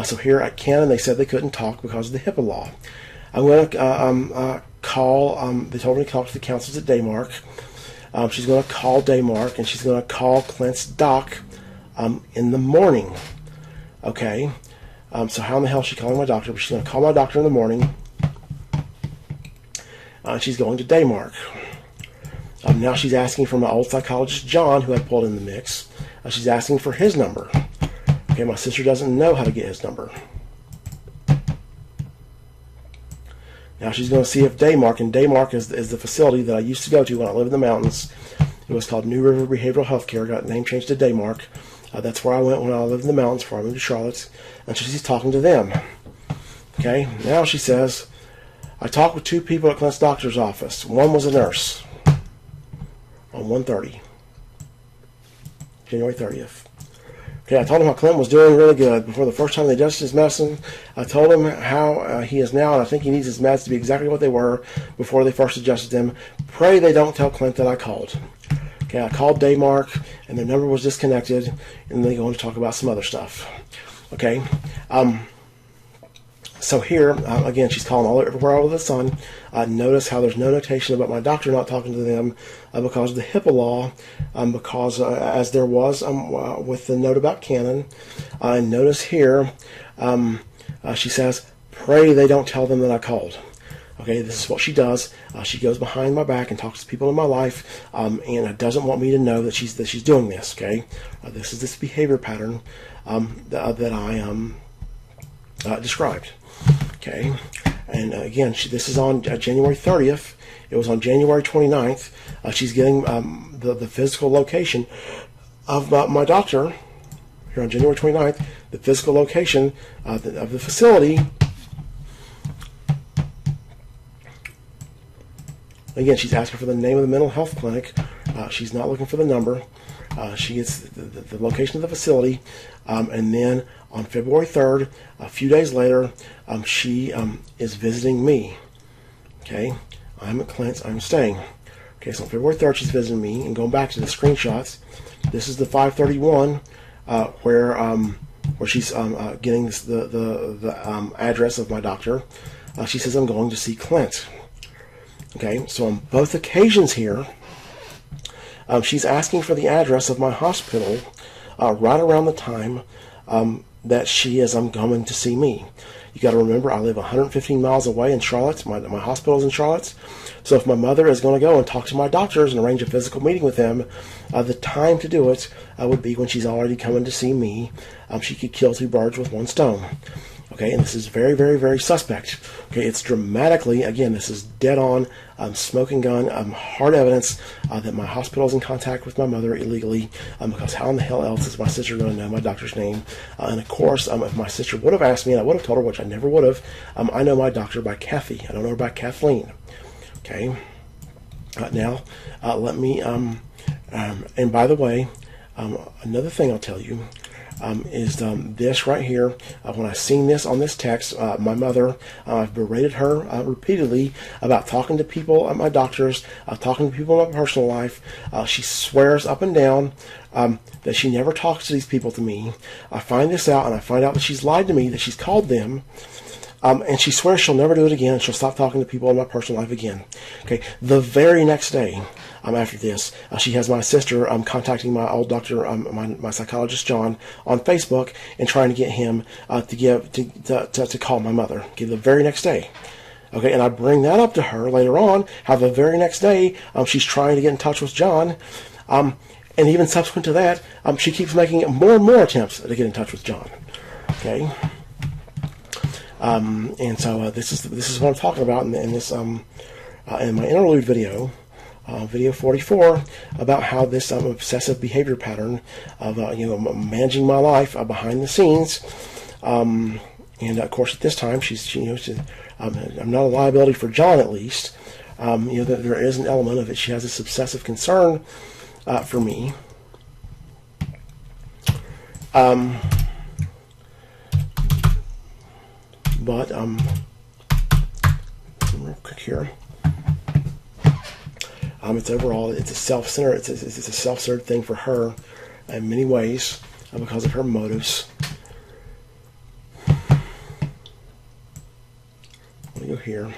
So here at Canon, they said they couldn't talk because of the HIPAA law. I'm going to call. They told me to talk to the counselors at Daymark. She's going to call Daymark, and she's going to call Clint's doc in the morning. Okay. So how in the hell is she calling my doctor? But she's going to call my doctor in the morning. She's going to Daymark. Now she's asking for my old psychologist, John, who I pulled in the mix. She's asking for his number. Okay, my sister doesn't know how to get his number. Now she's going to see if Daymark, and Daymark is the facility that I used to go to when I lived in the mountains. It was called New River Behavioral Health Care. Got the name changed to Daymark. That's where I went when I lived in the mountains before I moved to Charlotte. And she's talking to them. Okay, now she says, I talked with two people at Clint's doctor's office. One was a nurse. On 1/30, January 30th. Okay, I told him how Clint was doing really good. Before the first time they adjusted his medicine, I told him how he is now, and I think he needs his meds to be exactly what they were before they first adjusted them. Pray they don't tell Clint that I called. Okay, I called Daymark, and their number was disconnected, and they go on to talk about some other stuff. Okay, so here, again, she's calling everywhere under the sun. Notice how there's no notation about my doctor not talking to them because of the HIPAA law, because as there was with the note about Canon. And notice here, she says, pray they don't tell them that I called. Okay, this is what she does. She goes behind my back and talks to people in my life, and doesn't want me to know that she's doing this. Okay, this is this behavior pattern that I described. Okay, and again, this is on January 30th. It was on January 29th. She's getting the physical location of my doctor here on January 29th. The physical location of the facility Again, she's asking for the name of the mental health clinic. She's not looking for the number. She gets the location of the facility, and then on February 3rd, a few days later, she is visiting me. Okay, I'm at Clint's. I'm staying. Okay, so on February 3rd, she's visiting me, and going back to the screenshots, this is the 531 where she's getting the address of my doctor. She says, I'm going to see Clint. Okay, so on both occasions here, she's asking for the address of my hospital right around the time that she is coming to see me. You got to remember, I live 115 miles away in Charlotte. My hospital's in Charlotte. So if my mother is going to go and talk to my doctors and arrange a physical meeting with them, the time to do it would be when she's already coming to see me. She could kill two birds with one stone. Okay, and this is very, very, very suspect. Okay, it's dramatically, again, this is dead on, smoking gun, hard evidence that my hospital is in contact with my mother illegally, because how in the hell else is my sister going to know my doctor's name? And of course, if my sister would have asked me, and I would have told her, which I never would have, I know my doctor by Kathy. I don't know her by Kathleen. Okay, now let me, and by the way, another thing I'll tell you, is this right here. When I seen this on this text, my mother, I've berated her repeatedly about talking to people at my doctor's, talking to people in my personal life. She swears up and down that she never talks to these people to me. I find this out, and I find out that she's lied to me, that she's called them. And she swears she'll never do it again. She'll stop talking to people in my personal life again. Okay, the very next day, after this, she has my sister contacting my old doctor, my psychologist John, on Facebook and trying to get him to call my mother. Okay, the very next day. Okay, and I bring that up to her later on. How the very next day she's trying to get in touch with John, and even subsequent to that, she keeps making more and more attempts to get in touch with John. Okay. And so this is what I'm talking about in this in my interlude video, video 44, about how this obsessive behavior pattern of managing my life behind the scenes, and of course at this time I'm not a liability for John, at least. That there is an element of it. She has this obsessive concern for me. But real quick here, it's overall, it's a self-centered, it's a self-centered thing for her in many ways because of her motives. Let me go here.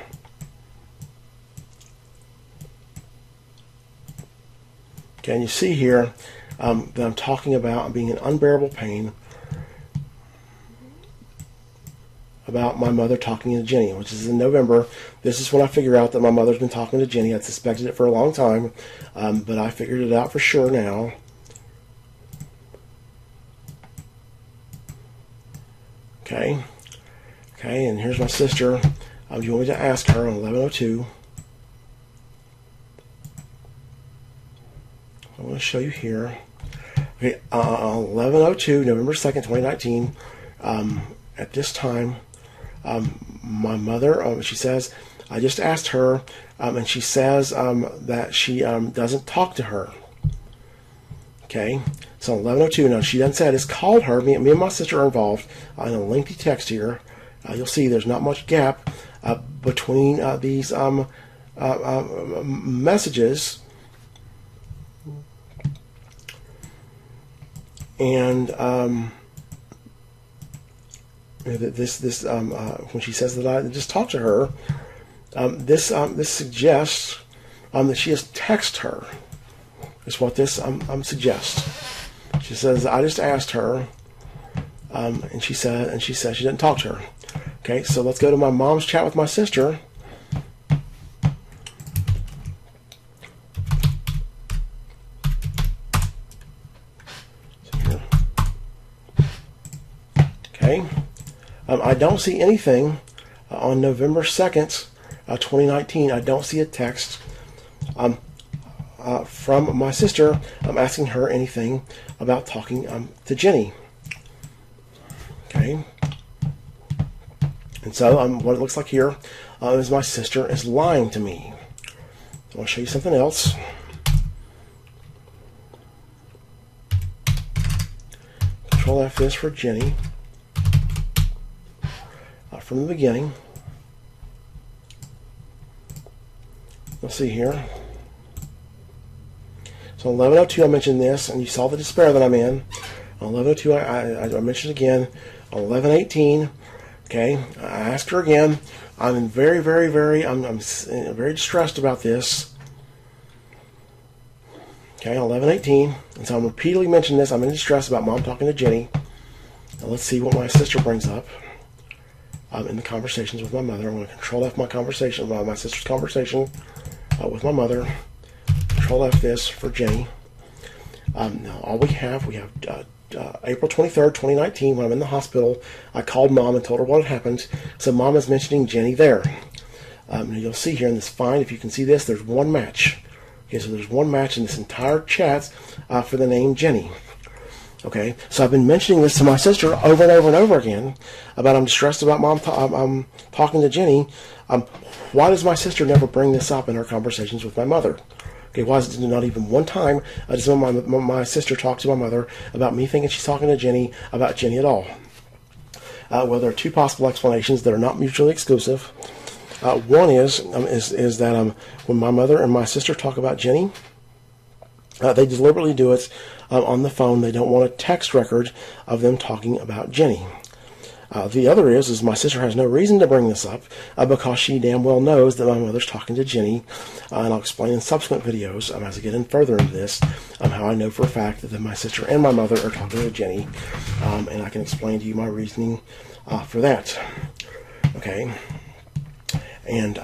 Okay, and you see here that I'm talking about being in unbearable pain about my mother talking to Jenny, which is in November. This is when I figure out that my mother's been talking to Jenny. I'd suspected it for a long time, but I figured it out for sure now. Okay, and here's my sister. Do you want me to ask her on 11:02? I want to show you here. Okay, 11:02, November 2nd, 2019. At this time, my mother, she says, I just asked her, and she says that she doesn't talk to her. Okay, so 11:02. Now she doesn't say I just called her. Me and my sister are involved in a lengthy text here. You'll see there's not much gap between these messages, and this when she says that I just talked to her, this suggests that she has texted her. Is what this suggests. She says I just asked her, and she said she didn't talk to her. Okay, so let's go to my mom's chat with my sister. Okay, I don't see anything on November 2nd, 2019. I don't see a text from my sister asking her anything about talking to Jenny. Okay, and so what it looks like here is my sister is lying to me. I want to show you something else. Control F this for Jenny. From the beginning. Let's see here. So 11:02 I mentioned this, and you saw the despair that I'm in. On 11:02 I mentioned it again. On 11:18, okay, I asked her again. I'm very distressed about this. Okay, on 11:18, and so I'm repeatedly mentioning this. I'm in distress about Mom talking to Jenny. Now let's see what my sister brings up in the conversations with my mother. I'm going to Control F my conversation, my sister's conversation with my mother. Control F this for Jenny. Now all we have April 23rd, 2019, when I'm in the hospital. I called Mom and told her what had happened. So Mom is mentioning Jenny there. You'll see here in this find, if you can see this, there's one match. Okay, so there's one match in this entire chat for the name Jenny. Okay, so I've been mentioning this to my sister over and over and over again about I'm distressed about Mom talking to Jenny. Why does my sister never bring this up in her conversations with my mother? Okay, why is it not even one time does my sister talk to my mother about me thinking she's talking to Jenny about Jenny at all? Well, there are two possible explanations that are not mutually exclusive. One is that when my mother and my sister talk about Jenny, they deliberately do it on the phone. They don't want a text record of them talking about Jenny. The other is my sister has no reason to bring this up because she damn well knows that my mother's talking to Jenny, and I'll explain in subsequent videos as I get in further into this how I know for a fact that my sister and my mother are talking to Jenny, and I can explain to you my reasoning for that. Okay. And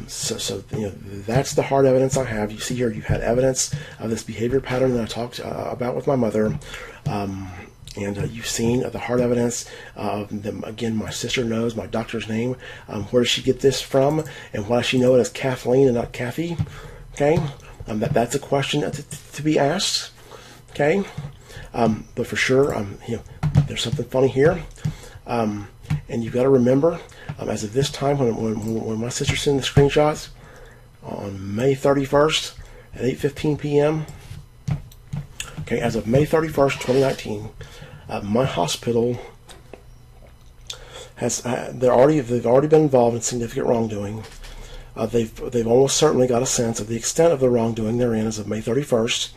so that's the hard evidence I have. You see here, you've had evidence of this behavior pattern that I talked about with my mother, and you've seen the hard evidence of them. Again, my sister knows my doctor's name. Where does she get this from, and why does she know it as Kathleen and not Kathy? Okay, that's a question to be asked. Okay, but for sure, there's something funny here, and you've got to remember. As of this time, when my sister sent the screenshots on May 31st at 8:15 p.m. Okay, as of May 31st, 2019, my hospital they've already been involved in significant wrongdoing. They've almost certainly got a sense of the extent of the wrongdoing they're in as of May 31st.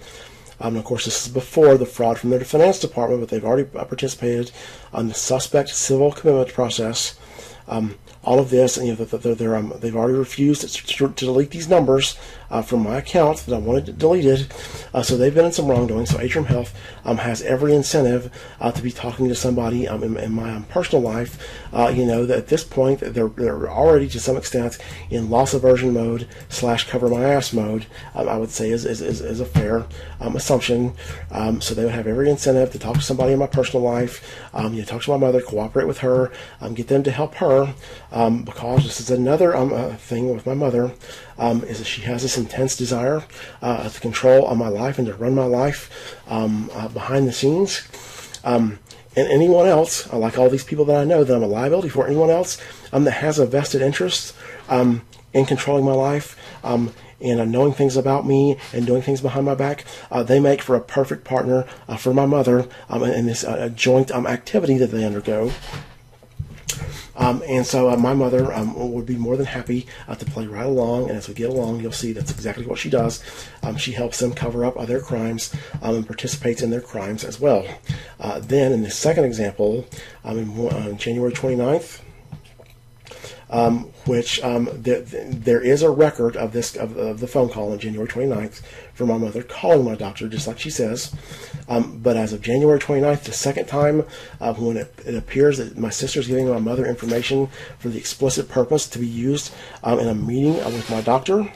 Of course, this is before the fraud from their finance department, but they've already participated on the suspect civil commitment process. All of this, and they've already refused to delete these numbers from my account that I wanted deleted. So they've been in some wrongdoing. So Atrium Health has every incentive to be talking to somebody in my personal life. That at this point they're already to some extent in loss aversion mode / cover my ass mode. I would say is a fair assumption. So they would have every incentive to talk to somebody in my personal life. Talk to my mother, cooperate with her, get them to help her. Because this is another thing with my mother, is that she has this intense desire to control my life and to run my life behind the scenes. And anyone else, like all these people that I know that I'm a liability for, anyone else that has a vested interest in controlling my life and knowing things about me and doing things behind my back, they make for a perfect partner for my mother in this joint activity that they undergo. And so my mother would be more than happy to play right along, and as we get along, you'll see that's exactly what she does. She helps them cover up their crimes and participates in their crimes as well. Then in the second example, on January 29th, which there is a record of the phone call on January 29th for my mother calling my doctor, just like she says. But as of January 29th, the second time when it appears that my sister's giving my mother information for the explicit purpose to be used in a meeting with my doctor,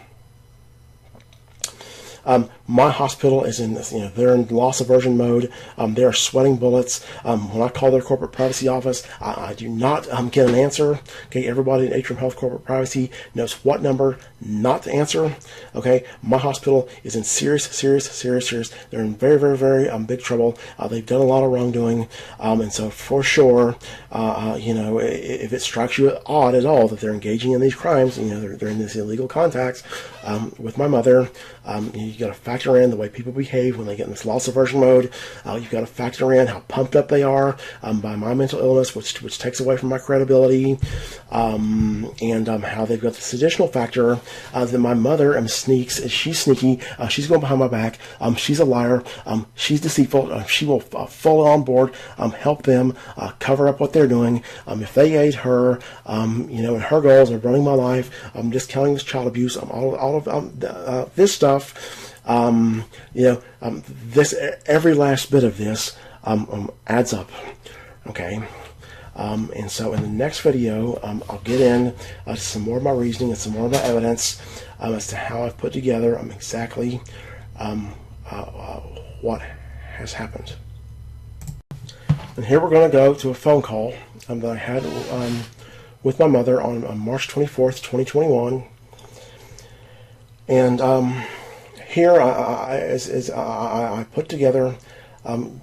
My hospital is in this, they're in loss aversion mode. They are sweating bullets. When I call their corporate privacy office, I do not get an answer. Okay, everybody in Atrium Health Corporate Privacy knows what number not to answer. Okay, my hospital is in serious. They're in very big trouble. They've done a lot of wrongdoing, and so for sure, if it strikes you odd at all that they're engaging in these crimes, they're in these illegal contacts with my mother. You got to factor in the way people behave when they get in this loss aversion mode. You've got to factor in how pumped up they are by my mental illness, which takes away from my credibility, and how they've got this additional factor that my mother she's sneaky, she's going behind my back, she's a liar, she's deceitful, she will fall on board, help them cover up what they're doing. If they aid her, and her goals of running my life, discounting this child abuse, all of this stuff. This every last bit of this adds up. Okay, and so in the next video, I'll get in to some more of my reasoning and some more of my evidence as to how I've put together exactly what has happened. And here we're going to go to a phone call that I had with my mother on March 24th, 2021, and here I put together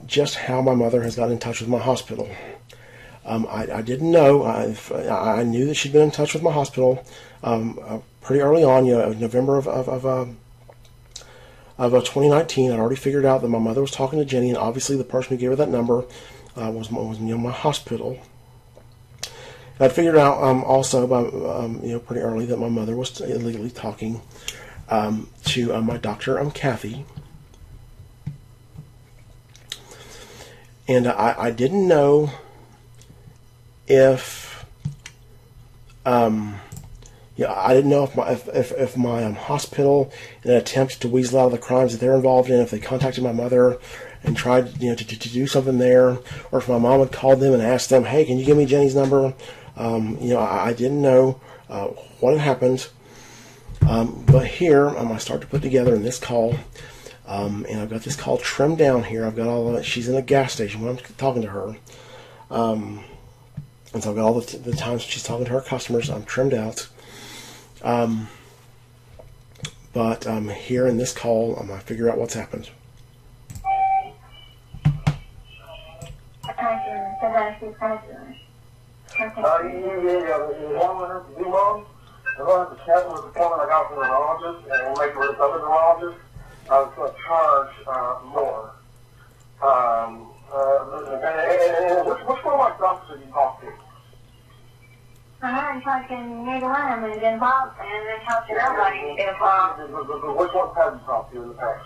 just how my mother has got in touch with my hospital. I didn't know. I knew that she'd been in touch with my hospital pretty early on. November of 2019. I'd already figured out that my mother was talking to Jenny, and obviously the person who gave her that number was my hospital. And I'd figured out also pretty early that my mother was illegally talking to my doctor, Kathy. And I didn't know if I didn't know if my hospital, in an attempt to weasel out of the crimes that they're involved in, if they contacted my mother and tried to do something there, or if my mom had called them and asked them, hey, can you give me Jenny's number? I didn't know what had happened. But here I start to put together in this call, and I've got this call trimmed down here. I've got all of it. She's in a gas station when I'm talking to her, and so I've got all the times she's talking to her customers. I'm trimmed out. But here in this call, I'm going to figure out what's happened. I'm going to have to cancel this appointment I got from the neurologist and make it with this other neurologist. I was going to charge more. Which one of my doctors did you talk to? I haven't talked to neither one of them has been involved, and I haven't talked to nobody who's been involved. Which one have you talked to in the past?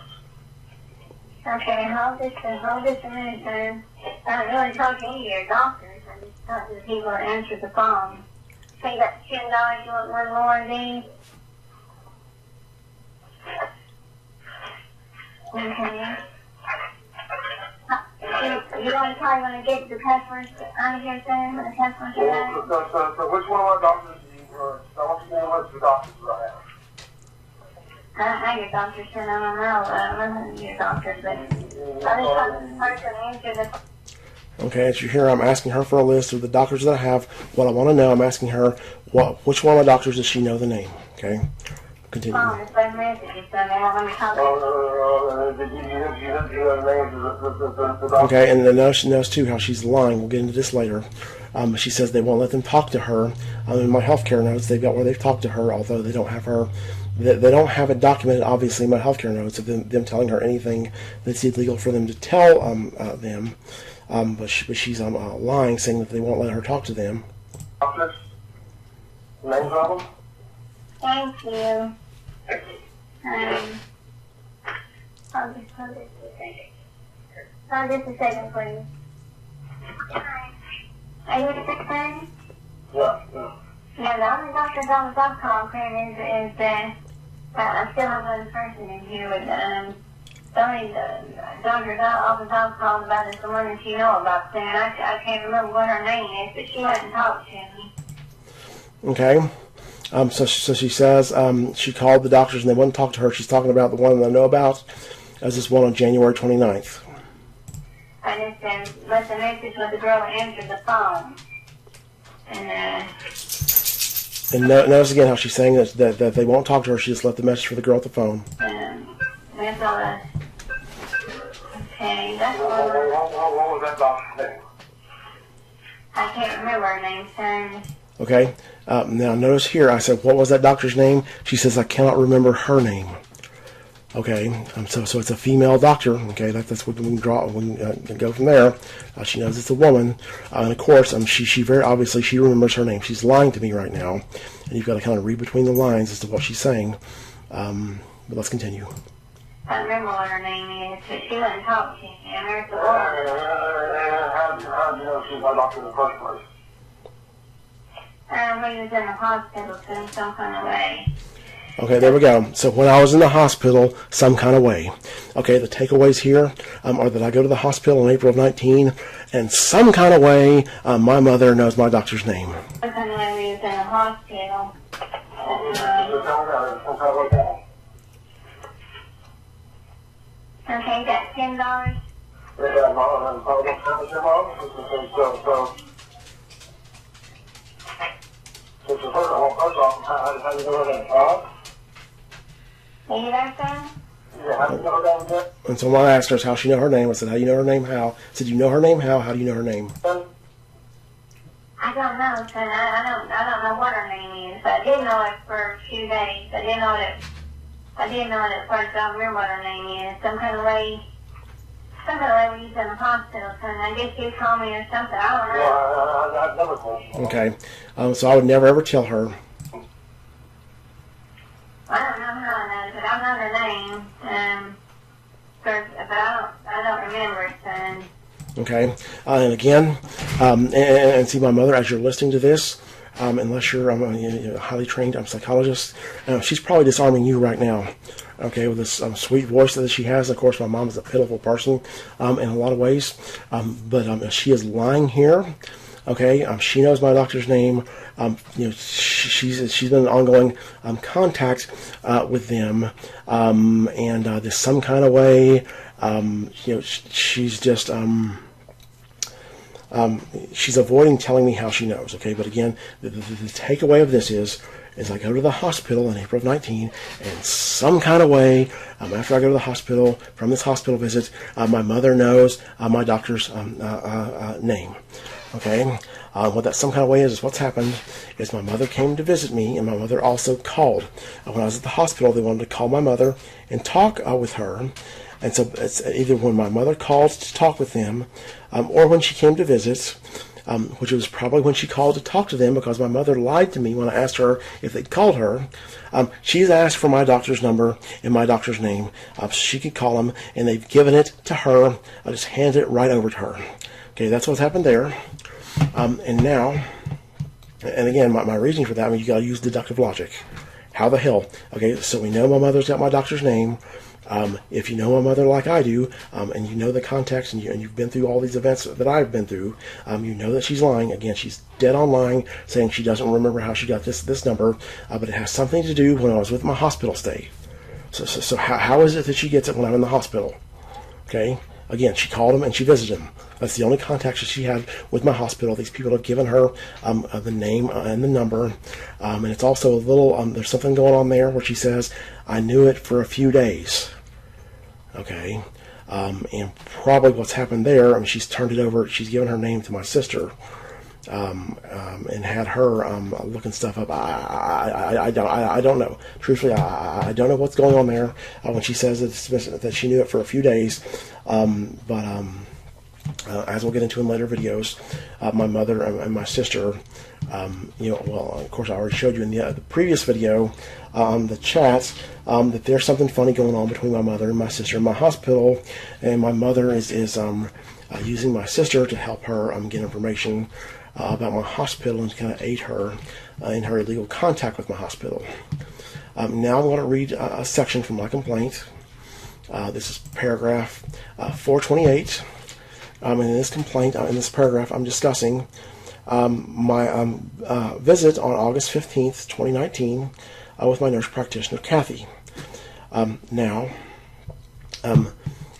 Okay, hold this a minute, sir. I haven't really talked to any of your doctors. I just talked to the people that answered the phone. So you got $10 you want one more of these? Okay. You want to probably want to get the customers out of here, sir? The customers are out? So which one of my doctors do you, I want you to name which the doctors that I have. I don't know your doctors, sir. I don't know. I don't know your doctors, but I just talked to the person and answered the phone. Okay, as you hear, I'm asking her for a list of the doctors that I have. What I want to know, I'm asking her, which one of my doctors does she know the name? Okay, continue. Oh, it's by messages, so they have me talk. Okay, and then now she knows too how she's lying. We'll get into this later. She says they won't let them talk to her. In my healthcare notes, they've got where they've talked to her, although they don't have her. They don't have it documented, obviously, in my healthcare notes of them telling her anything that's illegal for them to tell them. But she's lying, saying that they won't let her talk to them. Doctors? Names of them? Thank you. Hold just a second, please. Are you a sick man? Yeah. Yeah, the only doctor's on the job call, Karen, is I still have one person in here with, the only doctor's off the job call about is the one that you know about, Karen. I can't remember what her name is, but she hadn't talked to me. Okay. So she says she called the doctors and they wouldn't talk to her. She's talking about the one that I know about as this one on January 29th. I just left a message with the girl that answered the phone. And notice again how she's saying that they won't talk to her. She just left the message for the girl at the phone. That's all that. Okay, that's all. What was that doctor's name? I can't remember her name, son. Okay. Now notice here, I said, what was that doctor's name? She says, I cannot remember her name. Okay. So it's a female doctor. Okay. That's what we can draw. We can go from there. She knows it's a woman, and of course, she very obviously she remembers her name. She's lying to me right now, and you've got to kind of read between the lines as to what she's saying. But let's continue. I remember what her name is, but she wouldn't talk to me. And there's the woman. How did you know she was my doctor in the first place? We was in the hospital in some kind of way. Okay, there we go. So when I was in the hospital, some kind of way. Okay, the takeaways here are that I go to the hospital in April of 19, and some kind of way, my mother knows my doctor's name. Some kind of way we was in the hospital. Okay, that's $10. Yeah, Mom. So first off, how do you know her name? You there, son? Yeah, how do you know her name? And so when I asked her how she know her name, I said, how do you know her name? How? I said, you know her name? How do you know her name? I don't know, son. I don't know what her name is. I did know it for a few days. I did know it at first. I don't remember what her name is. Some kind of way we was in the hospital, son. I guess you called me or something. I don't know. Yeah, I've never told you. Okay. So I would never ever tell her. I don't know how I know, but I know her name. But I don't remember it, son. Okay. And again, and see, my mother, as you're listening to this, unless you're a highly trained psychologist, she's probably disarming you right now. Okay, with this sweet voice that she has. Of course, my mom is a pitiful person in a lot of ways, but she is lying here. Okay, she knows my doctor's name. She's been in ongoing contact with them, and there's some kind of way. She's just she's avoiding telling me how she knows. Okay, but again, the takeaway of this is I go to the hospital in April of 19, and some kind of way, after I go to the hospital, from this hospital visit, my mother knows my doctor's name. Okay? What that some kind of way is what's happened is my mother came to visit me, and my mother also called. When I was at the hospital, they wanted to call my mother and talk with her. And so it's either when my mother called to talk with them, or when she came to visit, which was probably when she called to talk to them, because my mother lied to me when I asked her if they'd called her. She's asked for my doctor's number and my doctor's name so she could call him, and they've given it to her. I just handed it right over to her. Okay, that's what's happened there. And now, and again, my reasoning for that, you got to use deductive logic. How the hell? Okay, so we know my mother's got my doctor's name. If you know my mother like I do, and you know the context, and you've been through all these events that I've been through, you know that she's lying. Again, she's dead on lying, saying she doesn't remember how she got this number, but it has something to do when I was with my hospital stay. So how is it that she gets it when I'm in the hospital? Okay, again, she called him and she visited him. That's the only contact that she had with my hospital. These people have given her the name and the number, and it's also a little. There's something going on there where she says, "I knew it for a few days." Okay, and probably what's happened there. She's turned it over. She's given her name to my sister, and had her looking stuff up. I don't know. Truthfully, I don't know what's going on there when she says that she knew it for a few days, but. As we'll get into in later videos, my mother and my sister, well, of course I already showed you in the previous video on the chat that there's something funny going on between my mother and my sister in my hospital, and my mother is using my sister to help her get information about my hospital and to kind of aid her in her illegal contact with my hospital. Now I'm going to read a section from my complaint. This is paragraph 428. In this complaint, in this paragraph, I'm discussing my visit on August 15th, 2019, with my nurse practitioner, Kathy. Now,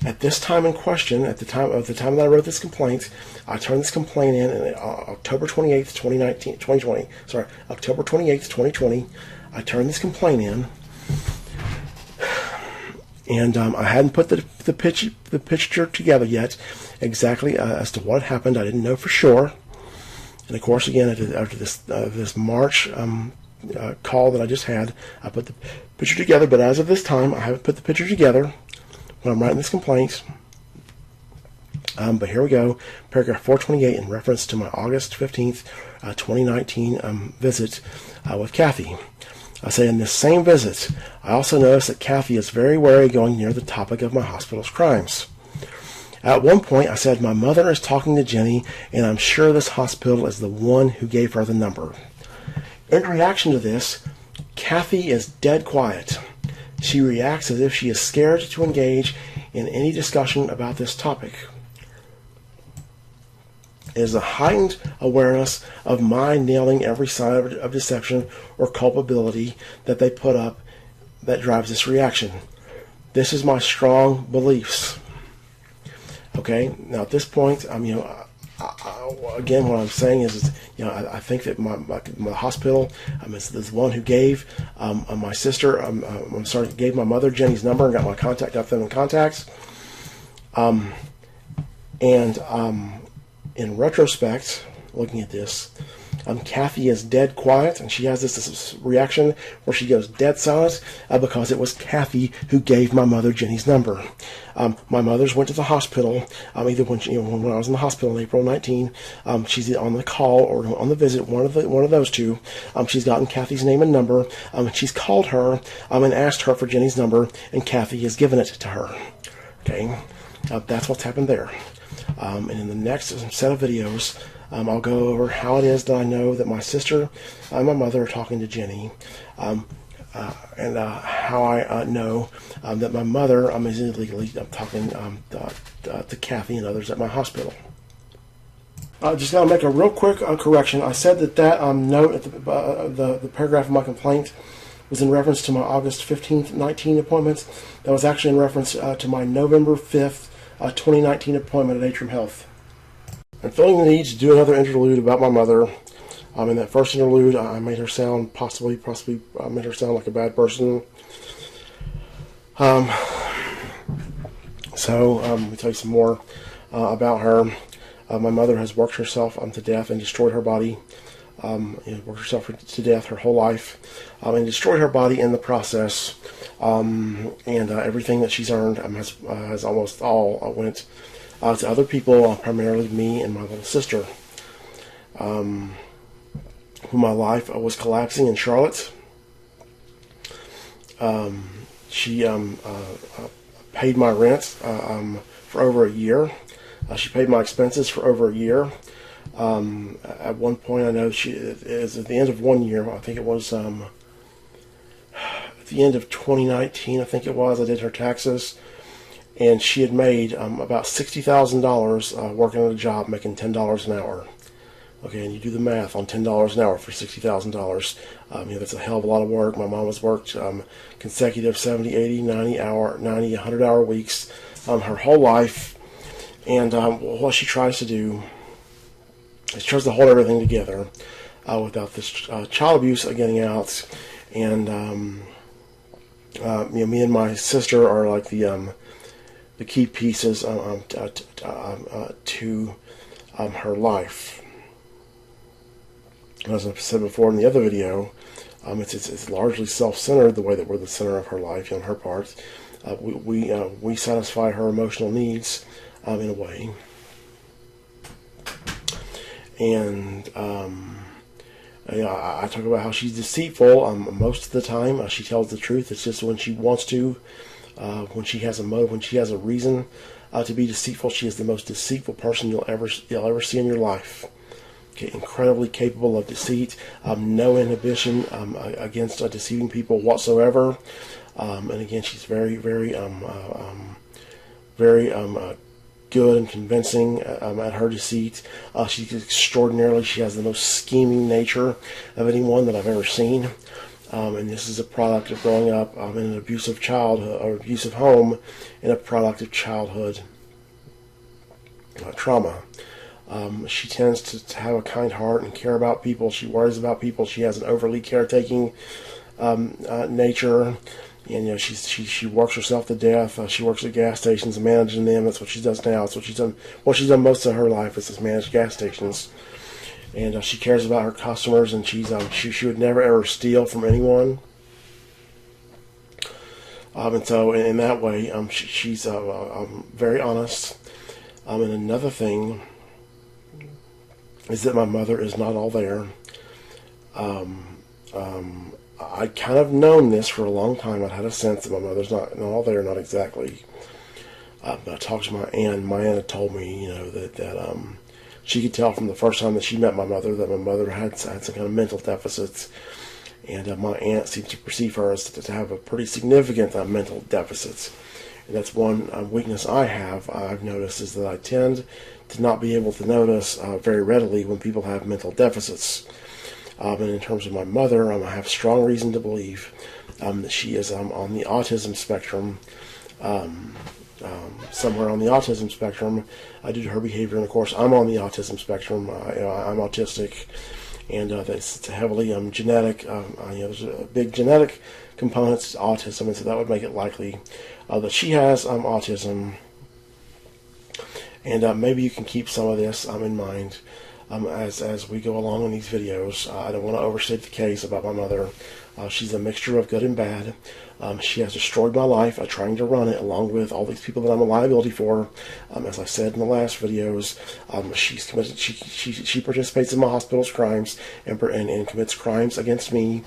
at this time in question, at the time that I wrote this complaint, I turned this complaint in October 28th, 2020. Sorry, October 28th, 2020. I turned this complaint in, and I hadn't put the picture together yet, exactly as to what happened. I didn't know for sure. And of course, again, after this March call that I just had, I put the picture together. But as of this time, I haven't put the picture together when I'm writing this complaint. But here we go, paragraph 428, in reference to my August 15th, 2019 visit with Kathy. I say, in this same visit, I also noticed that Kathy is very wary going near the topic of my hospital's crimes. At one point, I said, my mother is talking to Jenny, and I'm sure this hospital is the one who gave her the number. In reaction to this, Kathy is dead quiet. She reacts as if she is scared to engage in any discussion about this topic. It is a heightened awareness of my nailing every sign of deception or culpability that they put up that drives this reaction. This is my strong beliefs. Okay, now at this point, again, what I'm saying is, I think that my hospital is the one who gave my sister, gave my mother Jenny's number and got them in contacts. In retrospect, looking at this, Kathy is dead quiet, and she has this reaction where she goes dead silent because it was Kathy who gave my mother Jenny's number. My mother's went to the hospital either when I was in the hospital in April 19. She's on the call or on the visit, one of those two. She's gotten Kathy's name and number. She's called her and asked her for Jenny's number, and Kathy has given it to her. Okay, that's what's happened there. And in the next set of videos, I'll go over how it is that I know that my sister and my mother are talking to Jenny, and how I know that my mother is illegally talking to Kathy and others at my hospital. I just got to make a real quick correction. I said that note at the paragraph of my complaint was in reference to my August 15th, 19 appointment. That was actually in reference to my November 5th, 2019 appointment at Atrium Health. I'm feeling the need to do another interlude about my mother. In that first interlude, I made her sound possibly made her sound like a bad person. So let me tell you some more about her. My mother has worked herself to death and destroyed her body. Worked herself to death her whole life, and destroyed her body in the process. And everything that she's earned has almost all went to other people, primarily me and my little sister. When my life was collapsing in Charlotte, she paid my rent for over a year. She paid my expenses for over a year. At one point, I know it was at the end of 1 year. I think it was at the end of 2019. I think it was. I did her taxes, and she had made about $60,000 working at a job, making $10 an hour. Okay, and you do the math on $10 an hour for $60,000. That's a hell of a lot of work. My mom has worked consecutive 70, 80, 90, 100-hour weeks her whole life, and what she tries to do, she tries to hold everything together without this child abuse getting out, and me and my sister are like the key pieces to her life. As I've said before in the other video, it's largely self-centered, the way that we're the center of her life on her part. We satisfy her emotional needs in a way. And I talk about how she's deceitful most of the time. She tells the truth. It's just when she wants to, when she has a motive, when she has a reason to be deceitful. She is the most deceitful person you'll ever see in your life. Okay, incredibly capable of deceit, no inhibition against deceiving people whatsoever. And again, she's very good and convincing at her deceit. She has the most scheming nature of anyone that I've ever seen. And this is a product of growing up in an abusive childhood or abusive home, and a product of childhood trauma. She tends to have a kind heart and care about people. She worries about people. She has an overly caretaking nature. And she works herself to death. She works at gas stations and managing them. That's what she does now. That's what she's done. What she's done most of her life is manage gas stations. And she cares about her customers. And she would never ever steal from anyone. And so in that way, she's very honest. And another thing is that my mother is not all there. I'd kind of known this for a long time. I'd had a sense that my mother's not all there, not exactly. But I talked to my aunt. My aunt had told me, that she could tell from the first time that she met my mother that my mother had some kind of mental deficits. And my aunt seemed to perceive her as to have a pretty significant mental deficits. And that's one weakness I've noticed, is that I tend to not be able to notice very readily when people have mental deficits. And in terms of my mother, I have strong reason to believe that she is on the autism spectrum, somewhere on the autism spectrum, due to her behavior. And of course, I'm on the autism spectrum. I'm autistic, and it's heavily genetic. There's a big genetic component to autism, and so that would make it likely that she has autism. And maybe you can keep some of this in mind. As we go along in these videos. I don't want to overstate the case about my mother. She's a mixture of good and bad. She has destroyed my life trying to run it, along with all these people that I'm a liability for. As I said in the last videos, she participates in my hospital's crimes and commits crimes against me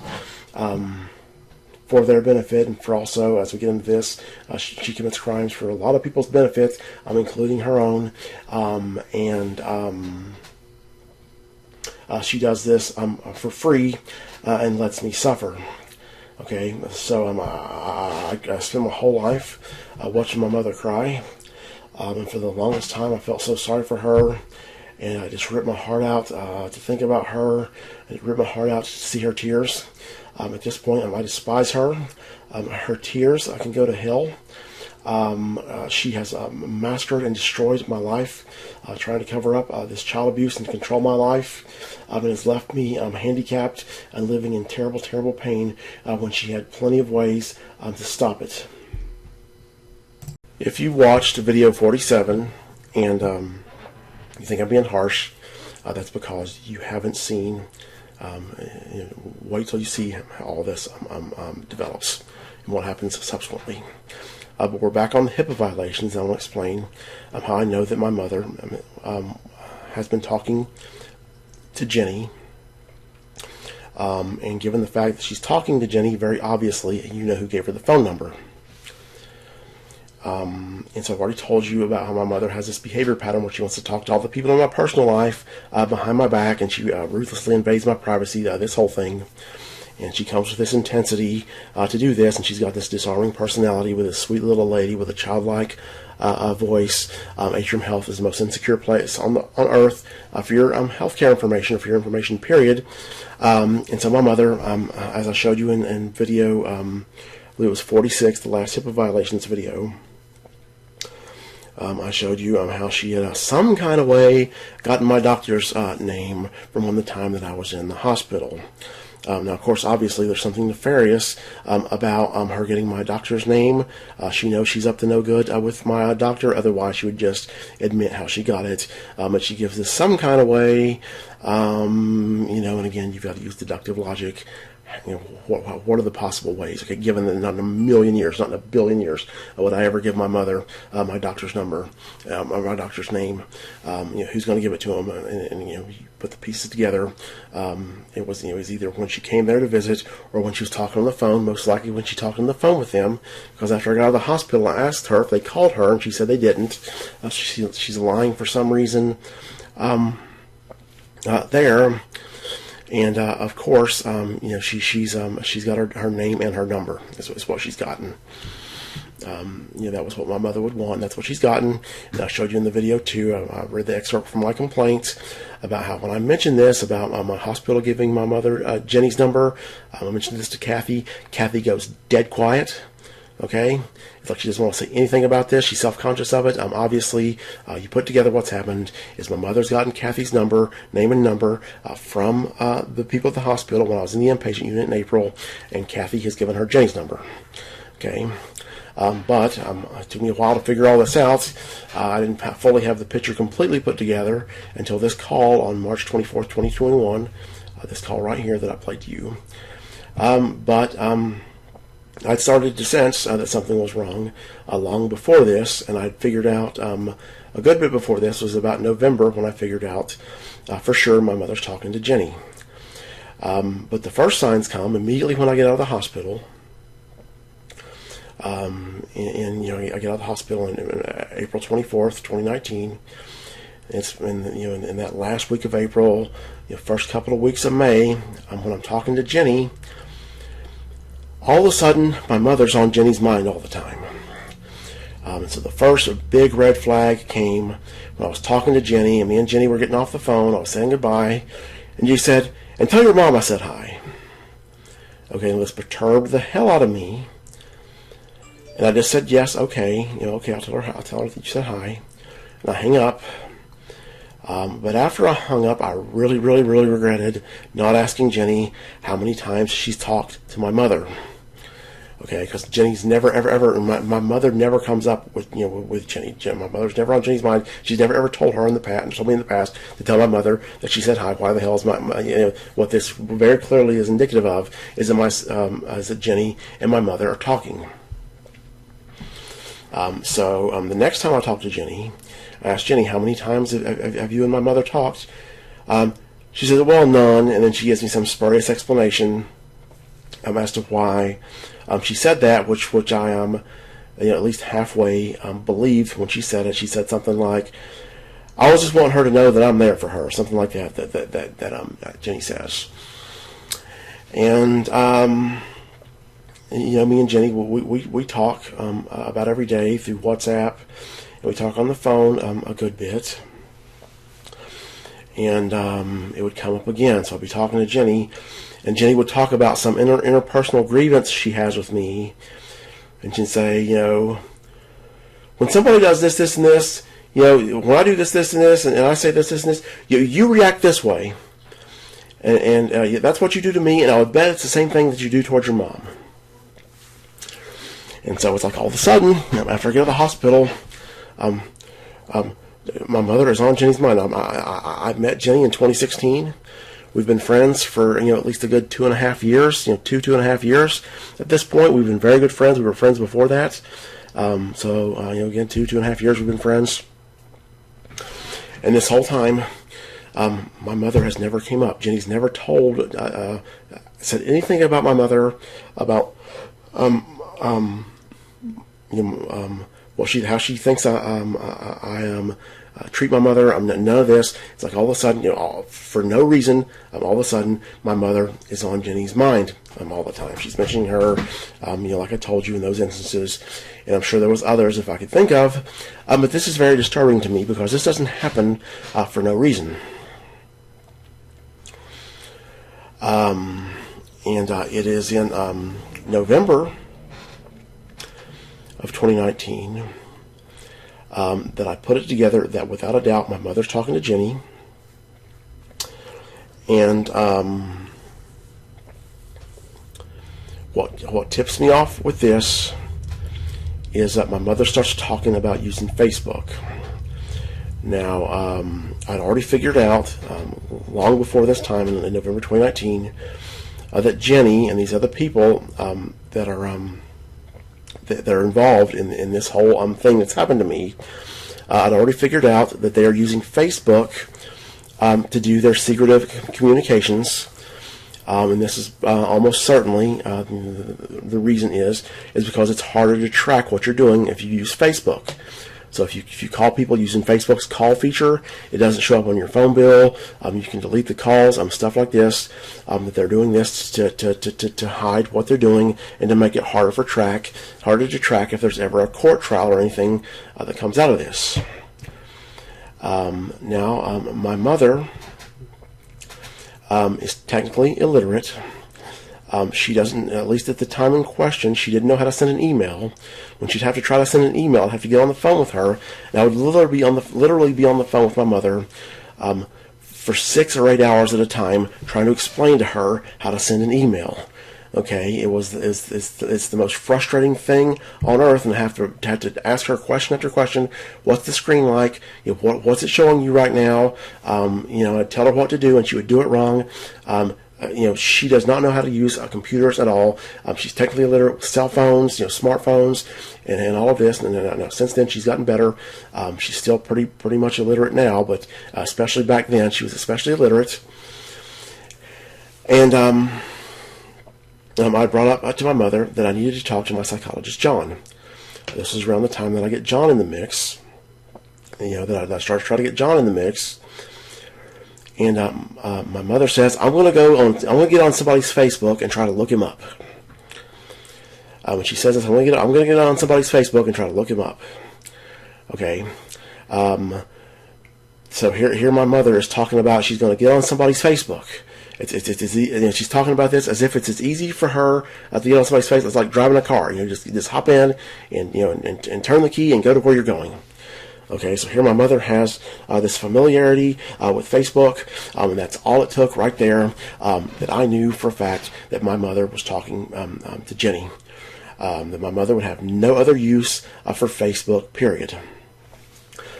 for their benefit, and for also, as we get into this, she commits crimes for a lot of people's benefit, including her own. She does this for free and lets me suffer. Okay, so I spent my whole life watching my mother cry, and for the longest time I felt so sorry for her, and I just ripped my heart out to think about her, and ripped my heart out to see her tears. At this point, I despise her. Her tears can go to hell. She has massacred and destroyed my life, trying to cover up this child abuse and control my life, and has left me handicapped and living in terrible, terrible pain when she had plenty of ways to stop it. If you watched video 47 and you think I'm being harsh, that's because you haven't seen. Wait till you see how all this develops and what happens subsequently. But we're back on the HIPAA violations, and I'll explain how I know that my mother has been talking to Jenny. And given the fact that she's talking to Jenny, very obviously, you know who gave her the phone number. And so I've already told you about how my mother has this behavior pattern where she wants to talk to all the people in my personal life behind my back, and she ruthlessly invades my privacy, this whole thing. And she comes with this intensity to do this, and she's got this disarming personality with this sweet little lady with a childlike voice. Atrium Health is the most insecure place on earth for your healthcare information, for your information, period. And so my mother, as I showed you in video, I believe it was 46, the last HIPAA violations video, I showed you how she had some kind of way gotten my doctor's name from the time that I was in the hospital. Now, of course, obviously, there's something nefarious about her getting my doctor's name. She knows she's up to no good with my doctor. Otherwise, she would just admit how she got it. But she gives this some kind of way, and again, you've got to use deductive logic. What are the possible ways? Okay, given that not in a million years, not in a billion years, would I ever give my mother my doctor's number, or my doctor's name? Who's going to give it to him? And you put the pieces together. It was either when she came there to visit or when she was talking on the phone. Most likely when she talked on the phone with them, because after I got out of the hospital, I asked her if they called her, and she said they didn't. She's lying for some reason there. And of course, she's got her name and her number. Is what she's gotten. That was what my mother would want, and that's what she's gotten. And I showed you in the video too. I read the excerpt from my complaints about how when I mentioned this about my hospital giving my mother Jenny's number, I mentioned this to Kathy. Kathy goes dead quiet. Okay, it's like she doesn't want to say anything about this. She's self-conscious of it. Obviously, you put together what's happened is my mother's gotten Kathy's number, name and number, from the people at the hospital when I was in the inpatient unit in April, and Kathy has given her Jenny's number. Okay, but it took me a while to figure all this out. I didn't fully have the picture completely put together until this call on March 24th, 2021, this call right here that I played to you. I'd started to sense that something was wrong long before this, and I'd figured out a good bit before this. Was about November when I figured out for sure my mother's talking to Jenny. But the first signs come immediately when I get out of the hospital. I get out of the hospital on April 24th, 2019. It's in that last week of April, first couple of weeks of May, when I'm talking to Jenny. All of a sudden, my mother's on Jenny's mind all the time. And so the first big red flag came when I was talking to Jenny, and me and Jenny were getting off the phone. I was saying goodbye, and you said, "And tell your mom I said hi." Okay, and this perturbed the hell out of me. And I just said, "Yes, okay, okay, I'll tell her that you said hi." And I hang up. But after I hung up, I really, really, really regretted not asking Jenny how many times she's talked to my mother. Okay, because Jenny's never, ever, my mother never comes up with Jenny. My mother's never on Jenny's mind. She's never ever told her in the past, and told me in the past, to tell my mother that she said hi. Why the hell is what this very clearly is indicative of is that Jenny and my mother are talking. So the next time I talked to Jenny, I asked Jenny, how many times have you and my mother talked? She said, well, none, and then she gives me some spurious explanation as to why she said that, which I at least halfway believed when she said it. She said something like, "I was just wanting her to know that I'm there for her," something like that Jenny says. And me and Jenny, we talk about every day through WhatsApp, and we talk on the phone a good bit. And it would come up again, so I'd be talking to Jenny, and Jenny would talk about some interpersonal grievance she has with me, and she'd say, when somebody does this, this, and this, when I do this, this, and this, and I say this, this, and this, you react this way, and that's what you do to me, and I would bet it's the same thing that you do towards your mom. And so it's like all of a sudden, after I get out of the hospital, my mother is on Jenny's mind. I met Jenny in 2016. We've been friends for at least a good 2.5 years. 2.5 years at this point. We've been very good friends. We were friends before that. Again, 2.5 years we've been friends. And this whole time, my mother has never came up. Jenny's never said anything about my mother, about how she thinks I treat my mother. None of this. It's like all of a sudden, for no reason, all of a sudden, my mother is on Jenny's mind all the time. She's mentioning her, like I told you in those instances, and I'm sure there was others if I could think of. But this is very disturbing to me because this doesn't happen for no reason. And it is in November of 2019 that I put it together that without a doubt my mother's talking to Jenny, and what tips me off with this is that my mother starts talking about using Facebook. Now, I'd already figured out long before this time in November 2019 that Jenny and these other people that are involved in this whole thing that's happened to me, I'd already figured out that they are using Facebook to do their secretive communications, and this is almost certainly the reason is because it's harder to track what you're doing if you use Facebook. So if you call people using Facebook's call feature, it doesn't show up on your phone bill. You can delete the calls, stuff like this. That they're doing this to hide what they're doing and to make it harder to track if there's ever a court trial or anything that comes out of this. Now, my mother is technically illiterate. She doesn't, at least at the time in question, she didn't know how to send an email. When she'd have to try to send an email, I'd have to get on the phone with her, and I would literally be on the phone with my mother for 6 or 8 hours at a time, trying to explain to her how to send an email. Okay, it's the most frustrating thing on earth, and I have to ask her question after question. What's the screen like? What's it showing you right now? I'd tell her what to do, and she would do it wrong. She does not know how to use computers at all. She's technically illiterate with cell phones, smartphones, and all of this. And since then, she's gotten better. She's still pretty much illiterate now, but especially back then, she was especially illiterate. And I brought up to my mother that I needed to talk to my psychologist, John. This was around the time that I get John in the mix. That I start to try to get John in the mix. And my mother says, I'm going to get on somebody's Facebook and try to look him up. When she says this, I'm going to get on somebody's Facebook and try to look him up. Okay. So here my mother is talking about she's going to get on somebody's Facebook. She's talking about this as if it's as easy for her to get on somebody's Facebook. It's like driving a car. Just hop in and turn the key and go to where you're going. Okay, so here my mother has this familiarity with Facebook, and that's all it took right there that I knew for a fact that my mother was talking to Jenny. That my mother would have no other use for Facebook, period.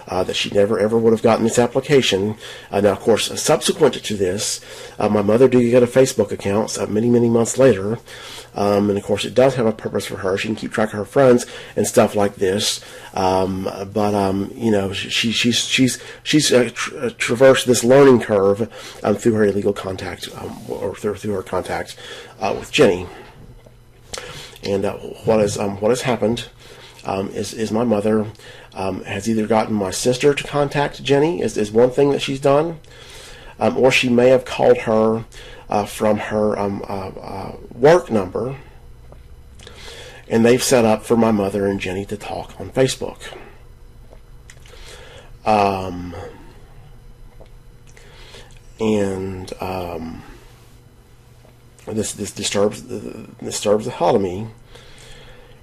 That she never ever would have gotten this application. Now, of course, subsequent to this, my mother did get a Facebook account many months later. And of course, it does have a purpose for her. She can keep track of her friends and stuff like this. She's traversed this learning curve through her illegal contact or through her contact with Jenny. And what has happened is my mother has either gotten my sister to contact Jenny is one thing that she's done, or she may have called her from her work number, and they've set up for my mother and Jenny to talk on Facebook. This disturbs the hell out of me.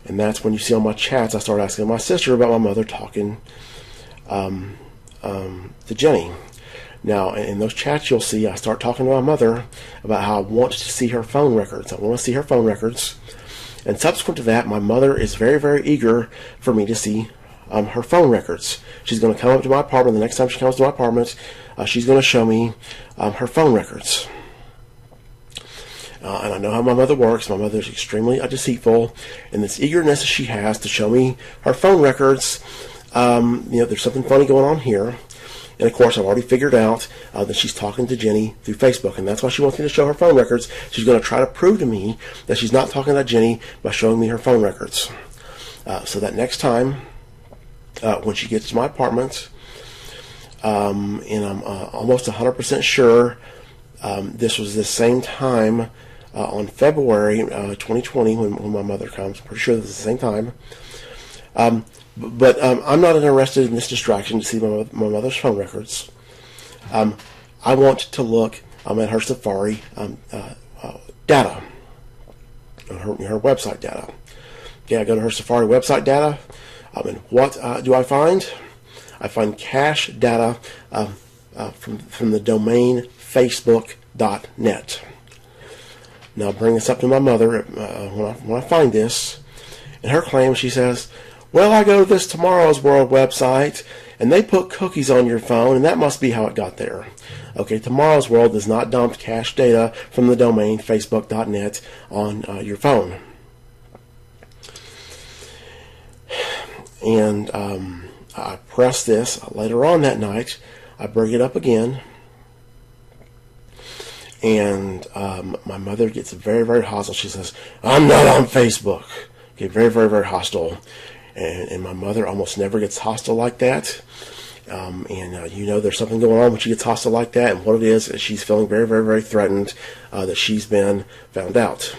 And that's when you see on my chats, I start asking my sister about my mother talking to Jenny. Now, in those chats, you'll see I start talking to my mother about how I want to see her phone records. I want to see her phone records. And subsequent to that, my mother is very, very eager for me to see her phone records. She's going to come up to my apartment. The next time she comes to my apartment, she's going to show me her phone records. And I know how my mother works. My mother is extremely deceitful, and this eagerness that she has to show me her phone records, there's something funny going on here. And of course, I've already figured out that she's talking to Jenny through Facebook, and that's why she wants me to show her phone records. She's going to try to prove to me that she's not talking to Jenny by showing me her phone records. So that next time, when she gets to my apartment, and I'm almost 100% sure this was the same time on February 2020 when my mother comes. I'm pretty sure this is the same time. But I'm not interested in this distraction to see my mother's phone records. I want to look at her Safari data, her website data. Okay, I go to her Safari website data, and what do I find? I find cache data from the domain facebook.net. Now, I'll bring this up to my mother when I find this. And her claim, she says, well, I go to this Tomorrow's World website, and they put cookies on your phone, and that must be how it got there. Okay, Tomorrow's World does not dump cache data from the domain facebook.net on your phone. And I press this later on that night. I bring it up again. And my mother gets very, very hostile. She says, I'm not on Facebook. Okay, very, very, very hostile. and my mother almost never gets hostile like that. You know there's something going on when she gets hostile like that, and what it is she's feeling very, very, very threatened that she's been found out.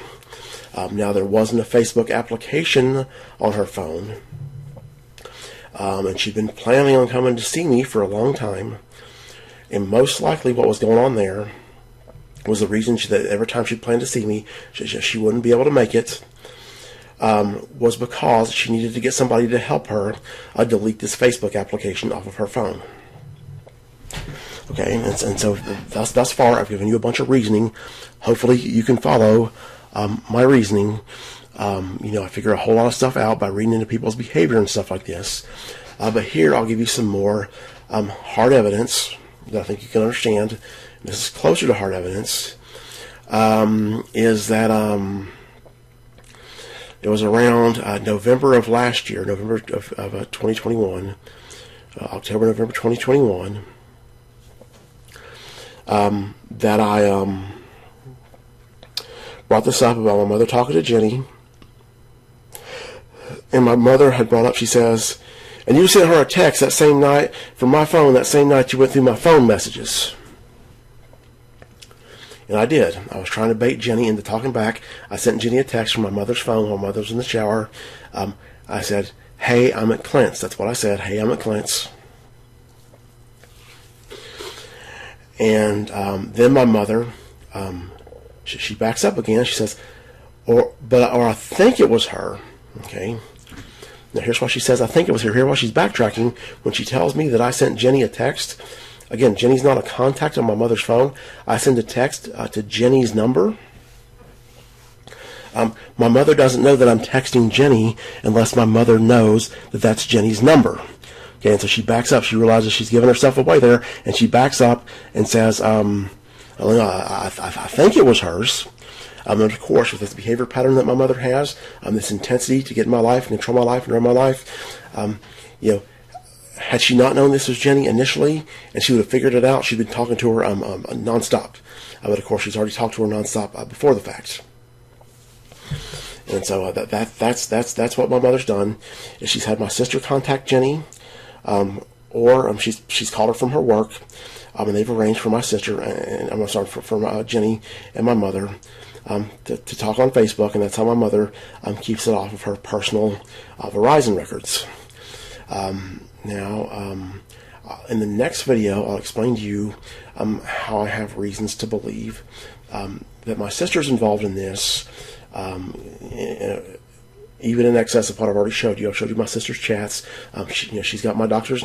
Now, there wasn't a Facebook application on her phone, and she'd been planning on coming to see me for a long time, and most likely what was going on there was the reason that every time she planned to see me, she wouldn't be able to make it, was because she needed to get somebody to help her delete this Facebook application off of her phone. Okay, and so thus far I've given you a bunch of reasoning. Hopefully you can follow my reasoning. I figure a whole lot of stuff out by reading into people's behavior and stuff like this. But here I'll give you some more hard evidence that I think you can understand. This is closer to hard evidence. Is that it was around November of last year, November of 2021, October, November 2021, that I brought this up about my mother talking to Jenny. And my mother had brought up, she says, and you sent her a text that same night from my phone, that same night you went through my phone messages. And I did. I was trying to bait Jenny into talking back. I sent Jenny a text from my mother's phone while my mother was in the shower. I said, "Hey, I'm at Clint's." That's what I said. "Hey, I'm at Clint's." And then my mother, she backs up again. She says, or I think it was her. Okay. Now here's what she says. I think it was her. Here's why she's backtracking when she tells me that I sent Jenny a text. Again, Jenny's not a contact on my mother's phone. I send a text to Jenny's number. My mother doesn't know that I'm texting Jenny unless my mother knows that that's Jenny's number. Okay, and so she backs up. She realizes she's giving herself away there, and she backs up and says, I think it was hers. And of course, with this behavior pattern that my mother has, this intensity to get in my life and control my life and run my life, had she not known this was Jenny initially, and she would have figured it out, she'd been talking to her nonstop. But of course, she's already talked to her nonstop before the fact. And so that's what my mother's done. Is she's had my sister contact Jenny, or she's called her from her work, and they've arranged for my sister and I'm sorry for Jenny and my mother to talk on Facebook, and that's how my mother keeps it off of her personal Verizon records. Now, in the next video, I'll explain to you how I have reasons to believe that my sister's involved in this, even in excess of what I've already showed you. I've showed you my sister's chats. She's got my doctor's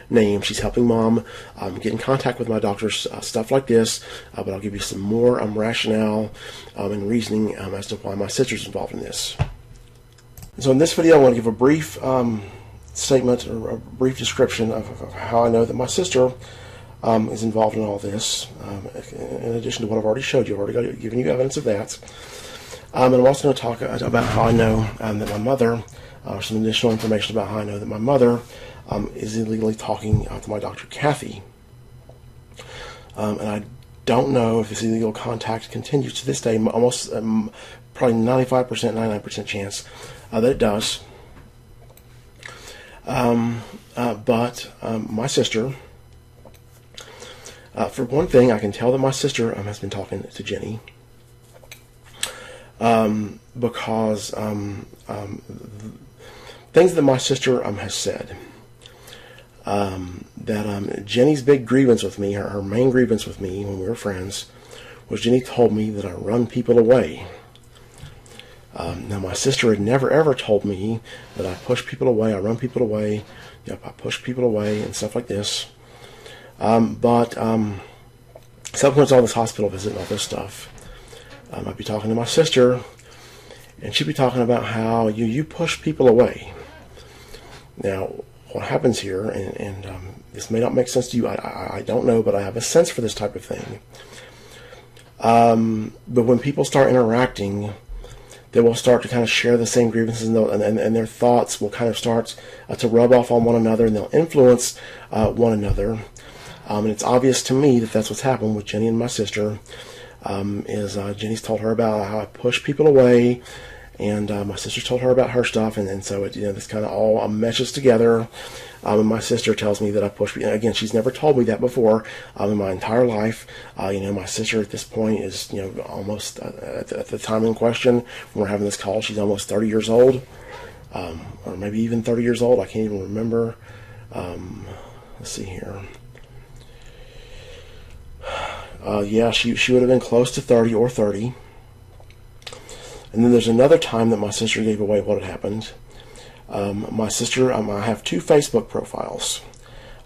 name. She's helping Mom get in contact with my doctors, stuff like this. But I'll give you some more rationale and reasoning as to why my sister's involved in this. So in this video, I want to give a brief statement or a brief description of how I know that my sister is involved in all this. In addition to what I've already showed you, I've already given you evidence of that. And I'm also going to talk about how I know that my mother, some additional information about how I know that my mother is illegally talking to my doctor, Kathy. And I don't know if this illegal contact continues to this day. Almost probably 95%, 99% chance that it does. But my sister, for one thing, I can tell that my sister has been talking to Jenny. Because things that my sister has said, that Jenny's big grievance with me, her main grievance with me when we were friends, was Jenny told me that I run people away. Now my sister had never ever told me that I push people away, I run people away, I push people away and stuff like this. But subsequent to all this hospital visit and all this stuff, I'd be talking to my sister, and she'd be talking about how you push people away. Now, what happens here, and this may not make sense to you, I don't know, but I have a sense for this type of thing. But when people start interacting, they will start to kind of share the same grievances, and their thoughts will kind of start to rub off on one another, and they'll influence one another. And it's obvious to me that that's what's happened with Jenny and my sister. Jenny's told her about how I push people away, and my sister told her about her stuff, and so it, this kind of all meshes together. And my sister tells me that I pushed. Again, she's never told me that before in my entire life. My sister at this point is almost at the time in question when we're having this call, she's almost 30 years old, or maybe even 30 years old. I can't even remember. Let's see here. She would have been close to 30 or 30. And then there's another time that my sister gave away what had happened. My sister, I have 2 Facebook profiles.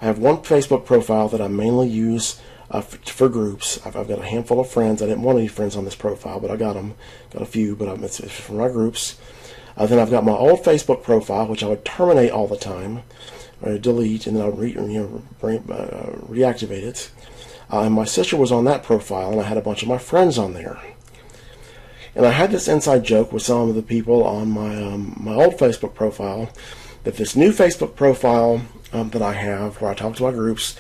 I have one Facebook profile that I mainly use for groups. I've got a handful of friends. I didn't want any friends on this profile, but I got them. Got a few, but it's for my groups. Then I've got my old Facebook profile, which I would terminate all the time, or delete, and then I would reactivate it. And my sister was on that profile, and I had a bunch of my friends on there. And I had this inside joke with some of the people on my old Facebook profile that this new Facebook profile that I have, where I talk to my groups,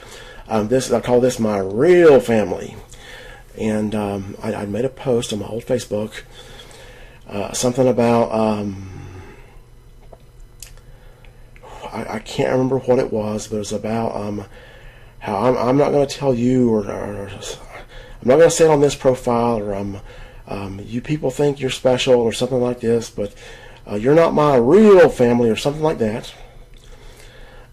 I call this my real family. And I made a post on my old Facebook, something about I can't remember what it was, but it was about how I'm not going to tell you, or I'm not going to say it on this profile, or you people think you're special or something like this, but you're not my real family, or something like that.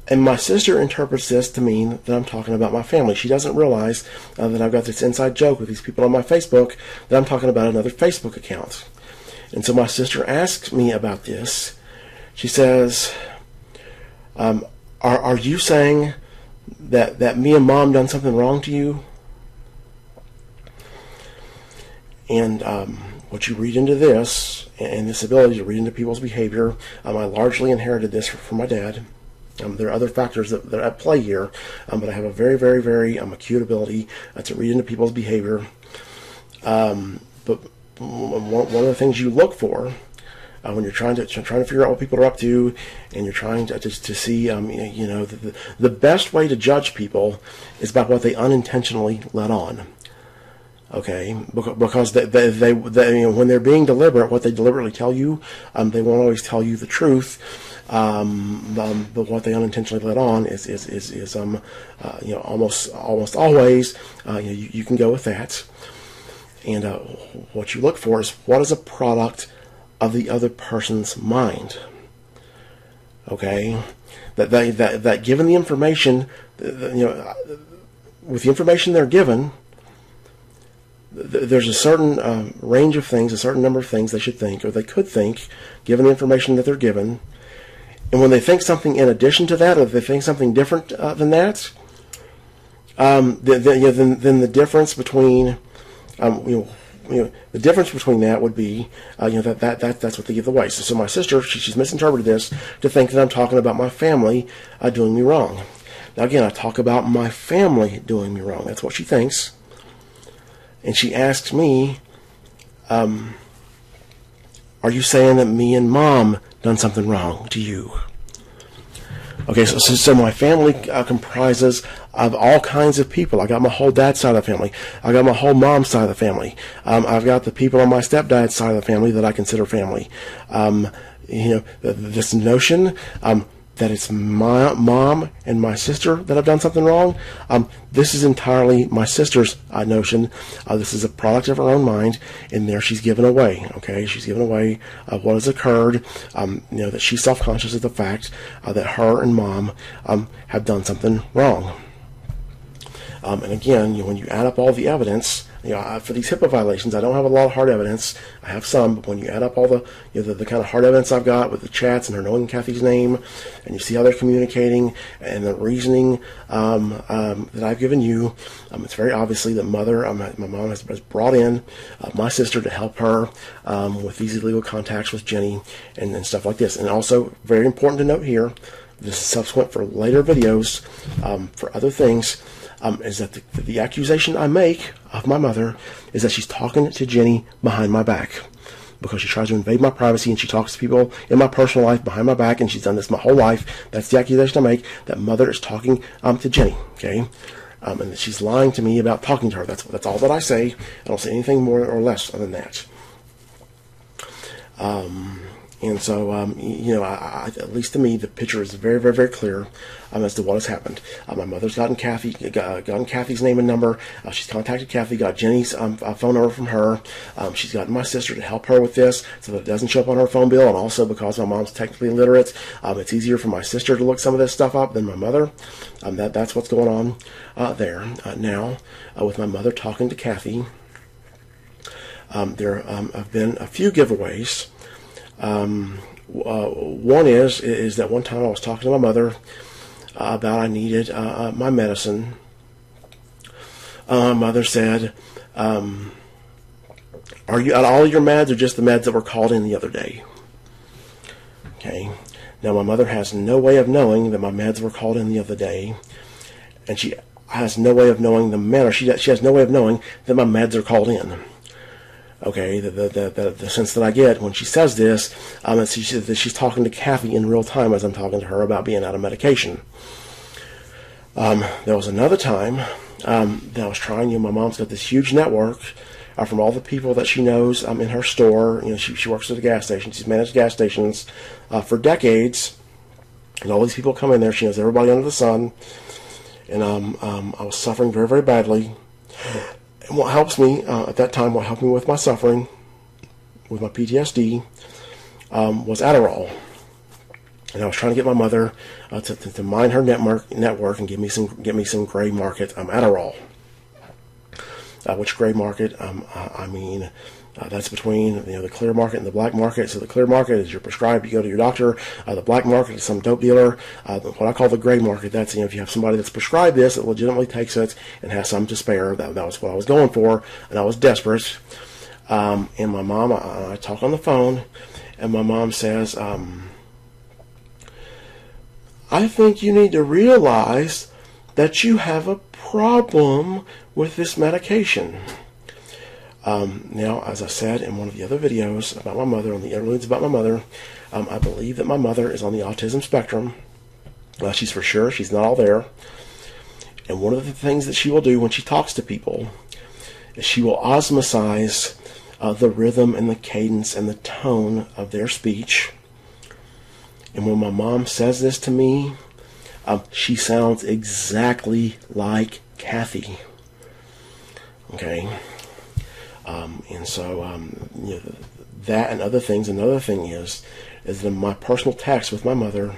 And my sister interprets this to mean that I'm talking about my family. She doesn't realize that I've got this inside joke with these people on my Facebook, that I'm talking about another Facebook account. And so my sister asks me about this. She says, are you saying that me and Mom done something wrong to you? And what you read into this, and this ability to read into people's behavior, I largely inherited this from my dad. There are other factors that are at play here, but I have a very, very, very acute ability to read into people's behavior. But one of the things you look for when you're trying to figure out what people are up to, and you're trying to see, the best way to judge people is by what they unintentionally let on. Okay, because they when they're being deliberate, what they deliberately tell you, they won't always tell you the truth. But what they unintentionally let on is almost always you can go with that. And what you look for is what is a product of the other person's mind. Okay, that given the information, with the information they're given, there's a certain range of things, a certain number of things they should think, or they could think, given the information that they're given. And when they think something in addition to that, or they think something different than that, then the difference between the difference between that would be that's what they give away. So my sister, she's misinterpreted this to think that I'm talking about my family doing me wrong. Now again, I talk about my family doing me wrong. That's what she thinks. And she asks me, are you saying that me and Mom done something wrong to you? Okay, so my family comprises of all kinds of people. I got my whole dad's side of the family. I got my whole mom's side of the family. I've got the people on my stepdad's side of the family that I consider family. This notion that it's my mom and my sister that have done something wrong, this is entirely my sister's notion. This is a product of her own mind, and there she's given away. Okay, she's given away what has occurred. That she's self-conscious of the fact that her and Mom have done something wrong. And again, when you add up all the evidence, for these HIPAA violations, I don't have a lot of hard evidence. I have some, but when you add up all the kind of hard evidence I've got with the chats and her knowing Kathy's name, and you see how they're communicating and the reasoning that I've given you, it's very obviously that my mom has brought in my sister to help her with these illegal contacts with Jenny and stuff like this. And also, very important to note here, this is subsequent for later videos for other things. Is that the accusation I make of my mother is that she's talking to Jenny behind my back, because she tries to invade my privacy and she talks to people in my personal life behind my back, and she's done this my whole life. That's the accusation I make, that mother is talking to Jenny, okay, and that she's lying to me about talking to her. That's all that I say. I don't say anything more or less than that. And so, at least to me, the picture is very, very, very clear as to what has happened. My mother's gotten Kathy's name and number. She's contacted Kathy, got Jenny's phone number from her. She's gotten my sister to help her with this so that it doesn't show up on her phone bill. And also, because my mom's technically illiterate, it's easier for my sister to look some of this stuff up than my mother. That's what's going on there. Now, with my mother talking to Kathy, there have been a few giveaways. One is that one time I was talking to my mother about I needed my medicine. My mother said, "Are you on all your meds or just the meds that were called in the other day?" Okay. Now my mother has no way of knowing that my meds were called in the other day, and she has no way of knowing the manner. She has no way of knowing that my meds are called in. Okay, the sense that I get when she says this, that she's talking to Kathy in real time as I'm talking to her about being out of medication. There was another time that I was trying. My mom's got this huge network from all the people that she knows in her store. She works at a gas station. She's managed gas stations for decades, and all these people come in there. She knows everybody under the sun, and I was suffering very, very badly. And what helps me at that time, what helped me with my suffering, with my PTSD, was Adderall. And I was trying to get my mother to mine her network and get me some gray market Adderall. Which gray market? That's between the clear market and the black market. So the clear market is you're prescribed, you go to your doctor. The black market is some dope dealer. What I call the gray market, that's if you have somebody that's prescribed this, that legitimately takes it and has some to spare. That was what I was going for, and I was desperate. And my mom, I talk on the phone, and my mom says, "I think you need to realize that you have a problem with this medication." Now, as I said in one of the other videos about my mother, on the interludes about my mother, I believe that my mother is on the autism spectrum. She's for sure. She's not all there. And one of the things that she will do when she talks to people is she will osmosize the rhythm and the cadence and the tone of their speech. And when my mom says this to me, she sounds exactly like Kathy. Okay? And so that and other things. Another thing is that in my personal text with my mother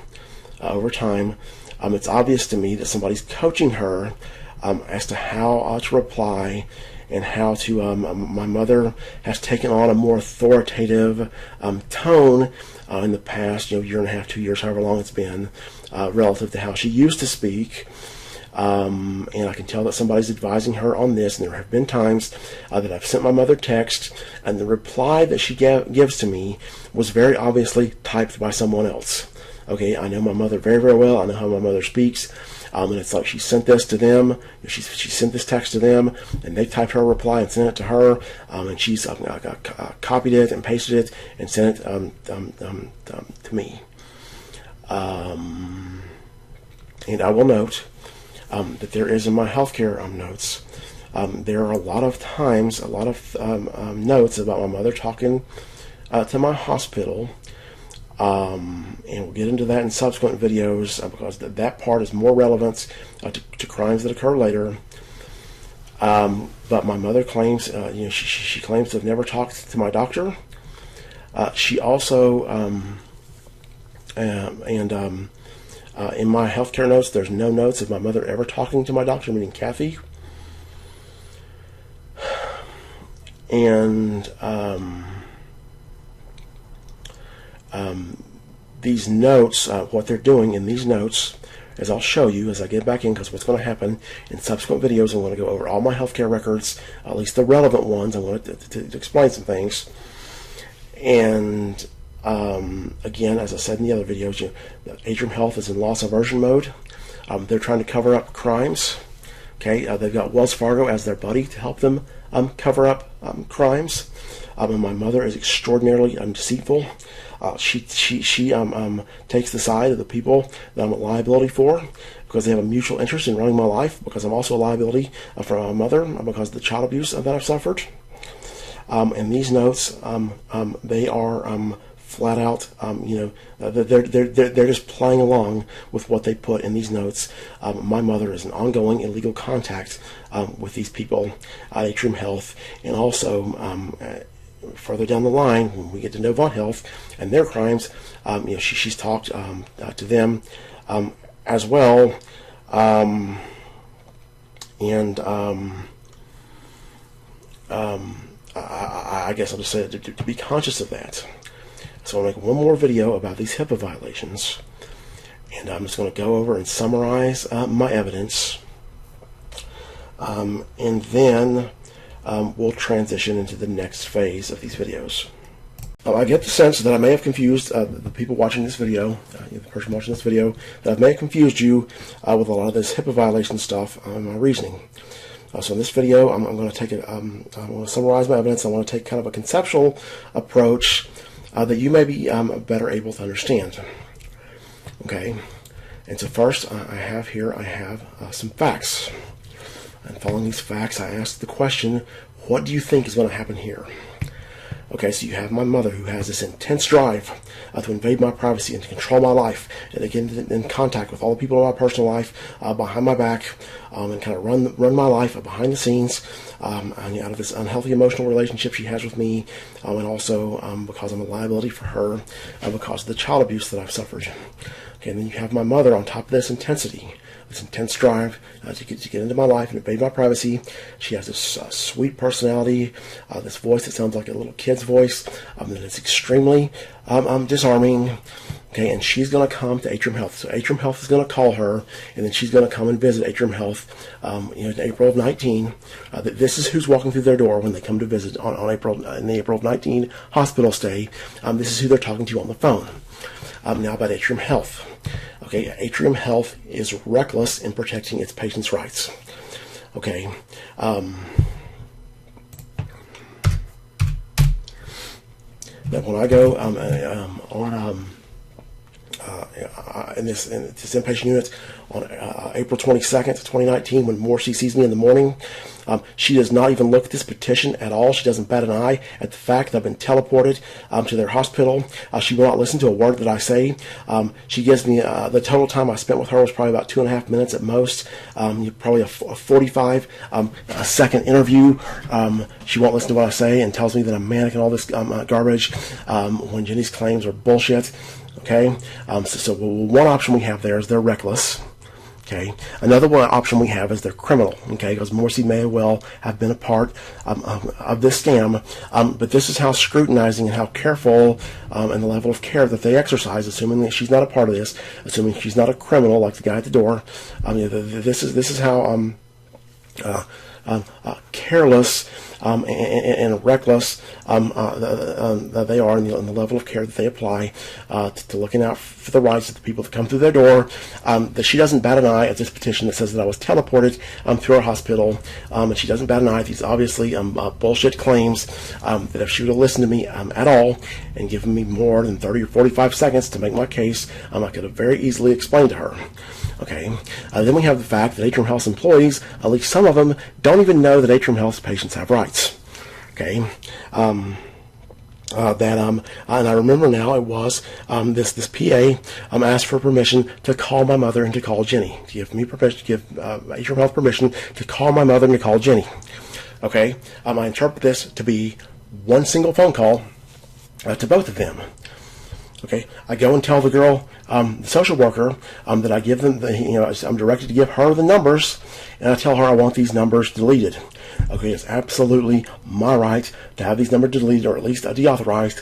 over time, it's obvious to me that somebody's coaching her as to how to reply and how to. My mother has taken on a more authoritative tone in the past, year and a half, 2 years, however long it's been, relative to how she used to speak. And I can tell that somebody's advising her on this, and there have been times that I've sent my mother text, and the reply that she gives to me was very obviously typed by someone else. Okay, I know my mother very, very well. I know how my mother speaks, and it's like she sent this to them. She sent this text to them, and they typed her reply and sent it to her, and she's copied it and pasted it and sent it to me. And I will note that there is in my healthcare notes, there are a lot of times, notes about my mother talking to my hospital, and we'll get into that in subsequent videos because that part is more relevant to crimes that occur later. But my mother claims, she claims to have never talked to my doctor. She also, in my healthcare notes, there's no notes of my mother ever talking to my doctor, meaning Kathy. And these notes, what they're doing in these notes, as I'll show you as I get back in, because what's going to happen in subsequent videos, I'm going to go over all my healthcare records, at least the relevant ones. I'm going to explain some things. And again, as I said in the other videos, Atrium Health is in loss aversion mode. They're trying to cover up crimes. Okay, they've got Wells Fargo as their buddy to help them cover up crimes. And my mother is extraordinarily deceitful. She takes the side of the people that I'm a liability for because they have a mutual interest in running my life, because I'm also a liability for my mother because of the child abuse that I've suffered. And these notes, they are flat out, they're just playing along with what they put in these notes. My mother is in ongoing illegal contact with these people at Atrium Health, and also further down the line, when we get to Novant Health and their crimes, she's talked to them as well, I guess I'll just say to be conscious of that. So I'll make one more video about these HIPAA violations, and I'm just going to go over and summarize my evidence, and then we'll transition into the next phase of these videos. I get the sense that I may have confused the people watching this video, the person watching this video, that I may have confused you with a lot of this HIPAA violation stuff and my reasoning. So in this video, I'm going to take it. I'm going to summarize my evidence. I want to take kind of a conceptual approach that you may be better able to understand. Okay, and so first I have some facts. And following these facts, I ask the question, what do you think is going to happen here? Okay, so you have my mother, who has this intense drive to invade my privacy and to control my life, and to get in contact with all the people in my personal life behind my back, and kind of run my life behind the scenes, and out of this unhealthy emotional relationship she has with me, and also because I'm a liability for her, because of the child abuse that I've suffered. Okay, and then you have my mother on top of this intensity, this intense drive to get into my life and invade my privacy. She has this sweet personality, this voice that sounds like a little kid's voice, that is extremely disarming. Okay, and she's going to come to Atrium Health. So Atrium Health is going to call her, and then she's going to come and visit Atrium Health in April of 19. This is who's walking through their door when they come to visit in the April of 19 hospital stay. This is who they're talking to on the phone. Now about Atrium Health. Okay, Atrium Health is reckless in protecting its patients' rights. Okay, that when I go in this inpatient unit on April 22nd, 2019, when she sees me in the morning, she does not even look at this petition at all. She doesn't bat an eye at the fact that I've been teleported to their hospital. She will not listen to a word that I say. She gives me the total time I spent with her was probably about 2.5 minutes at most. Probably a 45-second interview. She won't listen to what I say and tells me that I'm manic and all this garbage when Jenny's claims are bullshit. Okay, so one option we have there is they're reckless. Okay, another option we have is they're criminal. Okay, because Morrissey may well have been a part of this scam, but this is how scrutinizing and how careful and the level of care that they exercise, assuming that she's not a part of this, assuming she's not a criminal like the guy at the door. This is how careless and reckless they are in the level of care that they apply to looking out for the rights of the people that come through their door. That she doesn't bat an eye at this petition that says that I was teleported through our hospital, and she doesn't bat an eye at these obviously bullshit claims, that if she would have listened to me at all and given me more than 30 or 45 seconds to make my case, I could have very easily explained to her. Okay, then we have the fact that Atrium Health's employees, at least some of them, don't even know that Atrium Health's patients have rights. Okay, and I remember now it was this PA asked for permission to call my mother and to call Jenny. To give me permission, to give Atrium Health permission to call my mother and to call Jenny. Okay, I interpret this to be one single phone call to both of them. Okay, I go and tell the girl, the social worker, that I give them I'm directed to give her the numbers, and I tell her I want these numbers deleted. Okay, it's absolutely my right to have these numbers deleted, or at least deauthorized.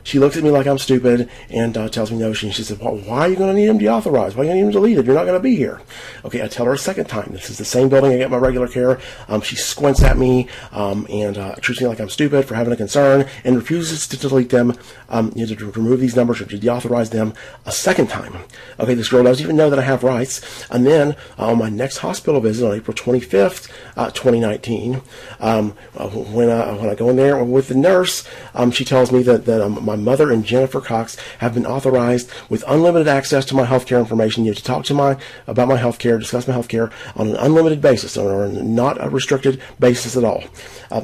She looks at me like I'm stupid and tells me no. She says, well, why are you going to need them deauthorized? Why are you going to need them deleted? You're not going to be here. Okay, I tell her a second time. This is the same building I get my regular care. She squints at me and treats me like I'm stupid for having a concern and refuses to delete them, to remove these numbers or to deauthorize them a second time. Okay, this girl doesn't even know that I have rights. And then on my next hospital visit on April 25th, 2019, when I go in there with the nurse, she tells me that my mother and Jennifer Cox have been authorized with unlimited access to my healthcare information, to talk to about my healthcare, discuss my healthcare on an unlimited basis, or not a restricted basis at all.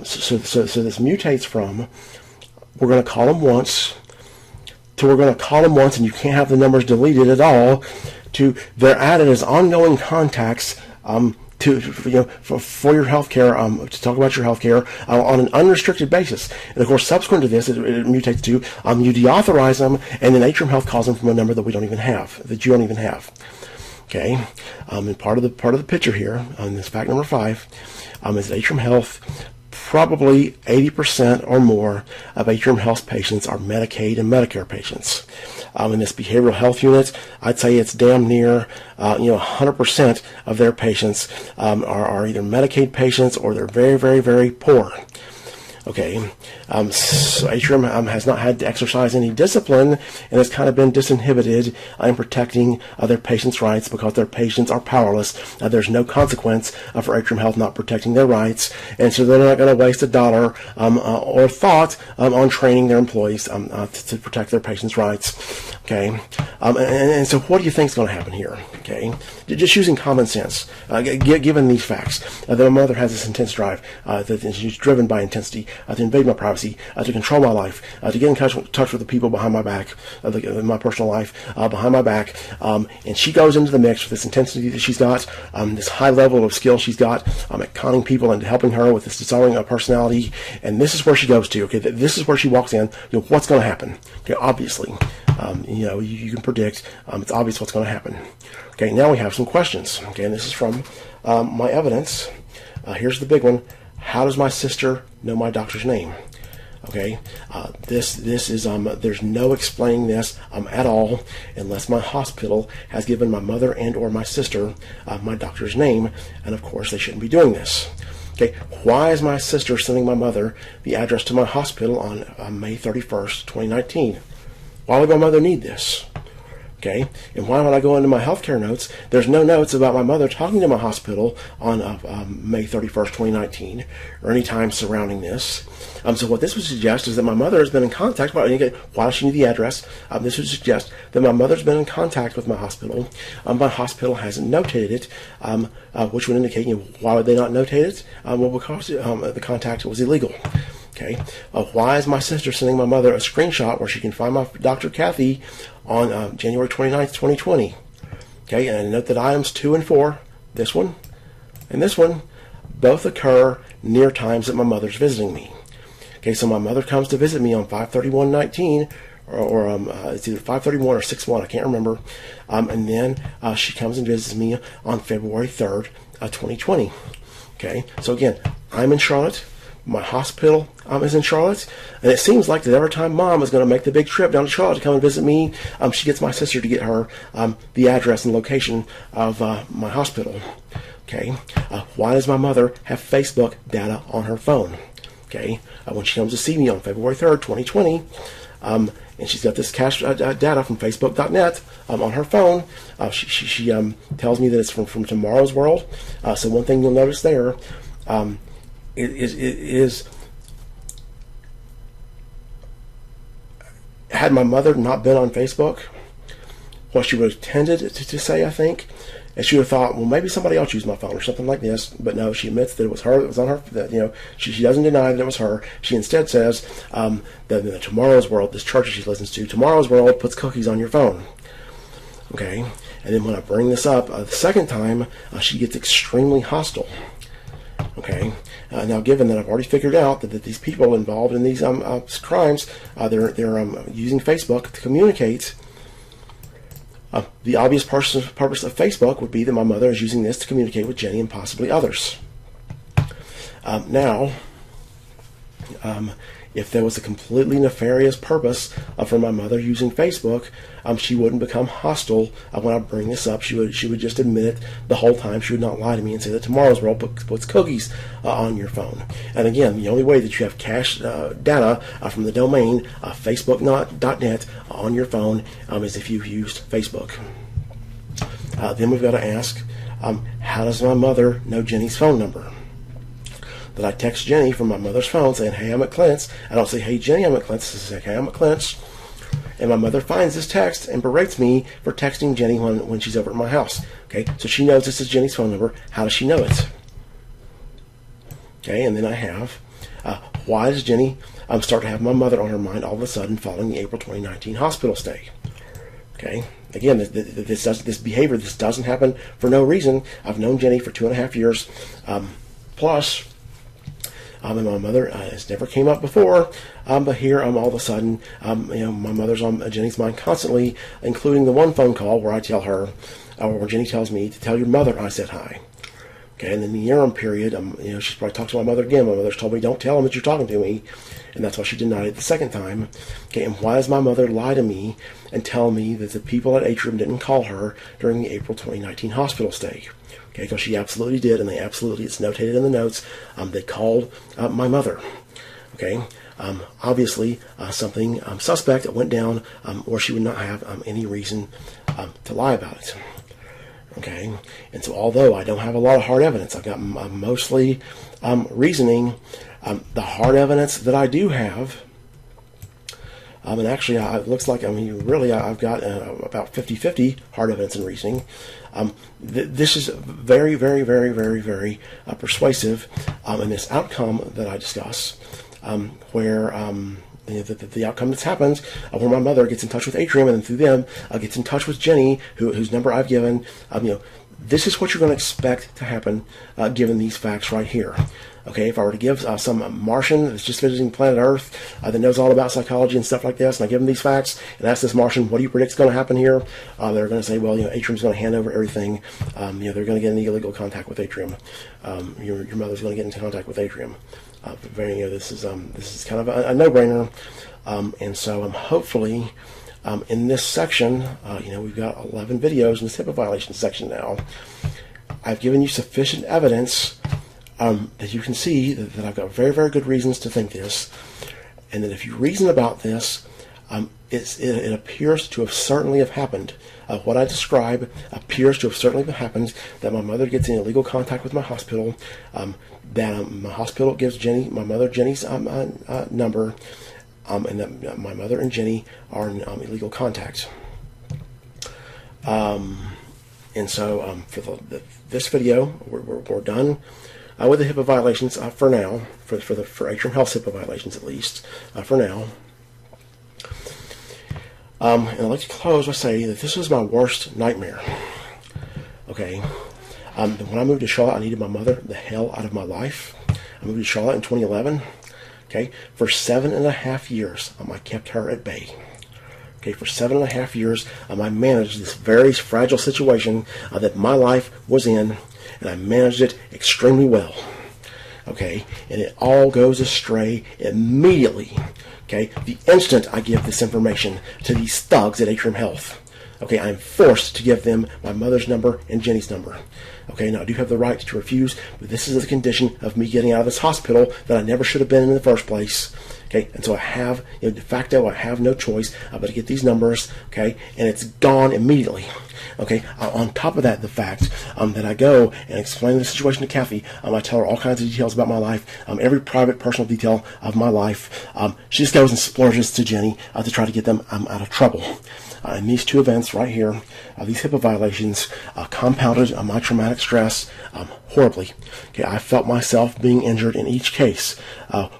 So this mutates from we're going to call them once to we're going to call them once and you can't have the numbers deleted at all, to they're added as ongoing contacts for your healthcare, to talk about your healthcare on an unrestricted basis. And of course, subsequent to this, it mutates to you deauthorize them, and then Atrium Health calls them from a number that we don't even have, that you don't even have. Okay, and part of the picture here on this fact number 5 is Atrium Health. Probably 80% or more of Atrium Health patients are Medicaid and Medicare patients. In this behavioral health unit, I'd say it's damn near 100% of their patients are either Medicaid patients or they're very, very, very poor. Okay, so Atrium has not had to exercise any discipline and has kind of been disinhibited in protecting their patients' rights because their patients are powerless. There's no consequence for Atrium Health not protecting their rights, and so they're not going to waste a dollar or thought on training their employees to protect their patients' rights. Okay, and so what do you think is going to happen here? Okay, just using common sense, given these facts, that my mother has this intense drive, that she's driven by intensity, to invade my privacy, to control my life, to get in touch with the people behind my back, my personal life behind my back, and she goes into the mix with this intensity that she's got, this high level of skill she's got at conning people and helping her with this disarming personality, and this is where she goes to. Okay, this is where she walks in. What's going to happen? Okay, obviously, you can predict. It's obvious what's going to happen. Okay, now we have some questions. Okay, and this is from my evidence. Here's the big one. How does my sister know my doctor's name? Okay, this is there's no explaining this at all unless my hospital has given my mother and or my sister my doctor's name, and of course they shouldn't be doing this. Okay, why is my sister sending my mother the address to my hospital on May 31st, 2019? Why would my mother need this? Okay, and why when I go into my healthcare notes, there's no notes about my mother talking to my hospital on May 31st, 2019, or any time surrounding this. So what this would suggest is that my mother has been in contact. Why does she need the address? This would suggest that my mother's been in contact with my hospital. My hospital hasn't notated it, which would indicate, why would they not notate it? Well, because the contact was illegal. Okay, why is my sister sending my mother a screenshot where she can find my Dr. Kathy on January 29th, 2020? Okay, and note that items 2 and 4, this one and this one, both occur near times that my mother's visiting me. Okay, so my mother comes to visit me on 5/31/19, or it's either 5/31 or 6/1, I can't remember, and then she comes and visits me on February 3rd, 2020. Okay, so again, I'm in Charlotte. My hospital is in Charlotte, and it seems like that every time Mom is going to make the big trip down to Charlotte to come and visit me, she gets my sister to get her the address and location of my hospital. Okay, why does my mother have Facebook data on her phone? Okay, when she comes to see me on February 3rd, 2020, and she's got this cache data from Facebook.net on her phone, she tells me that it's from Tomorrow's World. So one thing you'll notice there. Had my mother not been on Facebook, what she would have tended to say, I think, and she would have thought, well, maybe somebody else used my phone or something like this. But no, she admits that it was her. It was on her. That, she doesn't deny that it was her. She instead says that in Tomorrow's World, this church she listens to, Tomorrow's World puts cookies on your phone. Okay, and then when I bring this up the second time, she gets extremely hostile. Okay, now given that I've already figured out that these people involved in these crimes, they're using Facebook to communicate. The obvious purpose of Facebook would be that my mother is using this to communicate with Jenny and possibly others. Now, if there was a completely nefarious purpose for my mother using Facebook, she wouldn't become hostile when I bring this up. She would just admit it the whole time. She would not lie to me and say that Tomorrow's World puts cookies on your phone. And again, the only way that you have cache data from the domain Facebook.net on your phone is if you've used Facebook. Then we've got to ask, how does my mother know Jenny's phone number? that I text Jenny from my mother's phone saying, hey, I'm at Clint's. I don't say, hey, Jenny, I'm at Clint's. I say, hey, I'm at Clint's. And my mother finds this text and berates me for texting Jenny when she's over at my house. Okay, so she knows this is Jenny's phone number. How does she know it? Okay, and then I have, why does Jenny start to have my mother on her mind all of a sudden following the April 2019 hospital stay? Okay, again, this behavior, this doesn't happen for no reason. I've known Jenny for 2.5 years plus. And my mother has never came up before, but here all of a sudden, my mother's on Jenny's mind constantly, including the one phone call where I tell her, or where Jenny tells me to tell your mother I said hi. Okay, and in the interim period, she's probably talked to my mother again. My mother's told me, don't tell him that you're talking to me, and that's why she denied it the second time. Okay, and why does my mother lie to me and tell me that the people at Atrium didn't call her during the April 2019 hospital stay? Okay, because she absolutely did, and it's notated in the notes, they called my mother. Okay, obviously something suspect that went down, or she would not have any reason to lie about it. Okay, and so although I don't have a lot of hard evidence, I've got mostly reasoning. The hard evidence that I do have, and actually it looks like, really I've got about 50-50 hard evidence and reasoning. This is very, very, very, very, very persuasive in this outcome that I discuss, where the outcome that's happened, where my mother gets in touch with Atrium, and then through them gets in touch with Jenny, whose number I've given. This is what you're going to expect to happen given these facts right here. Okay, if I were to give some Martian that's just visiting planet Earth that knows all about psychology and stuff like this, and I give them these facts and ask this Martian, what do you predict is going to happen here? They're going to say, well, Atrium's going to hand over everything. They're going to get in illegal contact with Atrium. Your mother's going to get into contact with Atrium. This is kind of a no-brainer. And so hopefully in this section, we've got 11 videos in this HIPAA violations section now. I've given you sufficient evidence that you can see that I've got very, very good reasons to think this, and that if you reason about this, it appears to have certainly have happened. What I describe appears to have certainly happened, that my mother gets in illegal contact with my hospital, that my hospital gives my mother Jenny's number, and that my mother and Jenny are in illegal contact. And so for this video, we're done with the HIPAA violations for now, for Atrium Health's HIPAA violations at least, for now. And I'd like to close by saying that this was my worst nightmare. Okay, when I moved to Charlotte, I needed my mother the hell out of my life. I moved to Charlotte in 2011. Okay, for 7.5 years, I kept her at bay. Okay, for 7.5 years, I managed this very fragile situation that my life was in, and I managed it extremely well. Okay, and it all goes astray immediately. Okay, the instant I give this information to these thugs at Atrium Health. Okay, I'm forced to give them my mother's number and Jenny's number. Okay, now I do have the right to refuse, but this is the condition of me getting out of this hospital that I never should have been in the first place. Okay, and so I have, de facto, I have no choice but to get these numbers, okay, and it's gone immediately. Okay, on top of that, the fact that I go and explain the situation to Kathy, I tell her all kinds of details about my life, every private, personal detail of my life. She just goes and splurges to Jenny to try to get them out of trouble. And these two events right here, these HIPAA violations, compounded my traumatic stress horribly. Okay, I felt myself being injured in each case.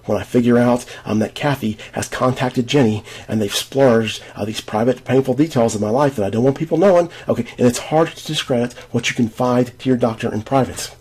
When I figure out that Kathy has contacted Jenny and they've splurged these private, painful details of my life that I don't want people knowing. Okay, and it's hard to discredit what you confide to your doctor in private.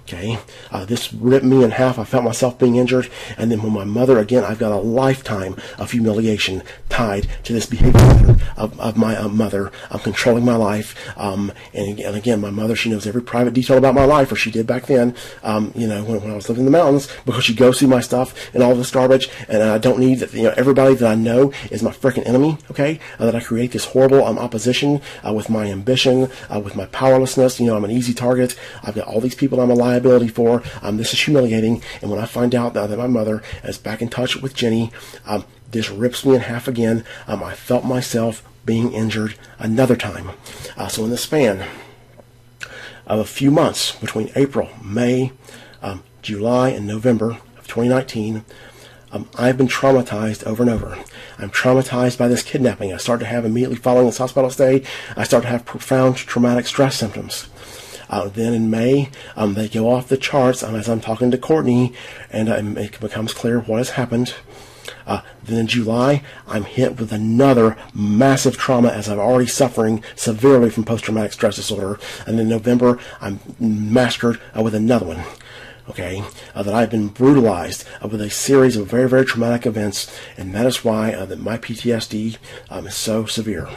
Okay, this ripped me in half. I felt myself being injured, and then when my mother, again, I've got a lifetime of humiliation tied to this behavior of my mother. I'm controlling my life, and again, my mother, she knows every private detail about my life, or she did back then, when I was living in the mountains, because she goes through my stuff and all this garbage, and I don't need that. Everybody that I know is my freaking enemy. Okay, that I create this horrible opposition with my ambition, with my powerlessness. I'm an easy target. I've got all these people I'm a liability for. This is humiliating, and when I find out that my mother is back in touch with Jenny, this rips me in half again. I felt myself being injured another time. So in the span of a few months between April, May, July, and November of 2019, I've been traumatized over and over. I'm traumatized by this kidnapping. I start to have, immediately following this hospital stay, I start to have profound traumatic stress symptoms. Then in May, they go off the charts as I'm talking to Courtney, and it becomes clear what has happened. Then in July, I'm hit with another massive trauma as I'm already suffering severely from post-traumatic stress disorder. And in November, I'm massacred with another one. Okay, that I've been brutalized with a series of very, very traumatic events, and that is why that my PTSD is so severe.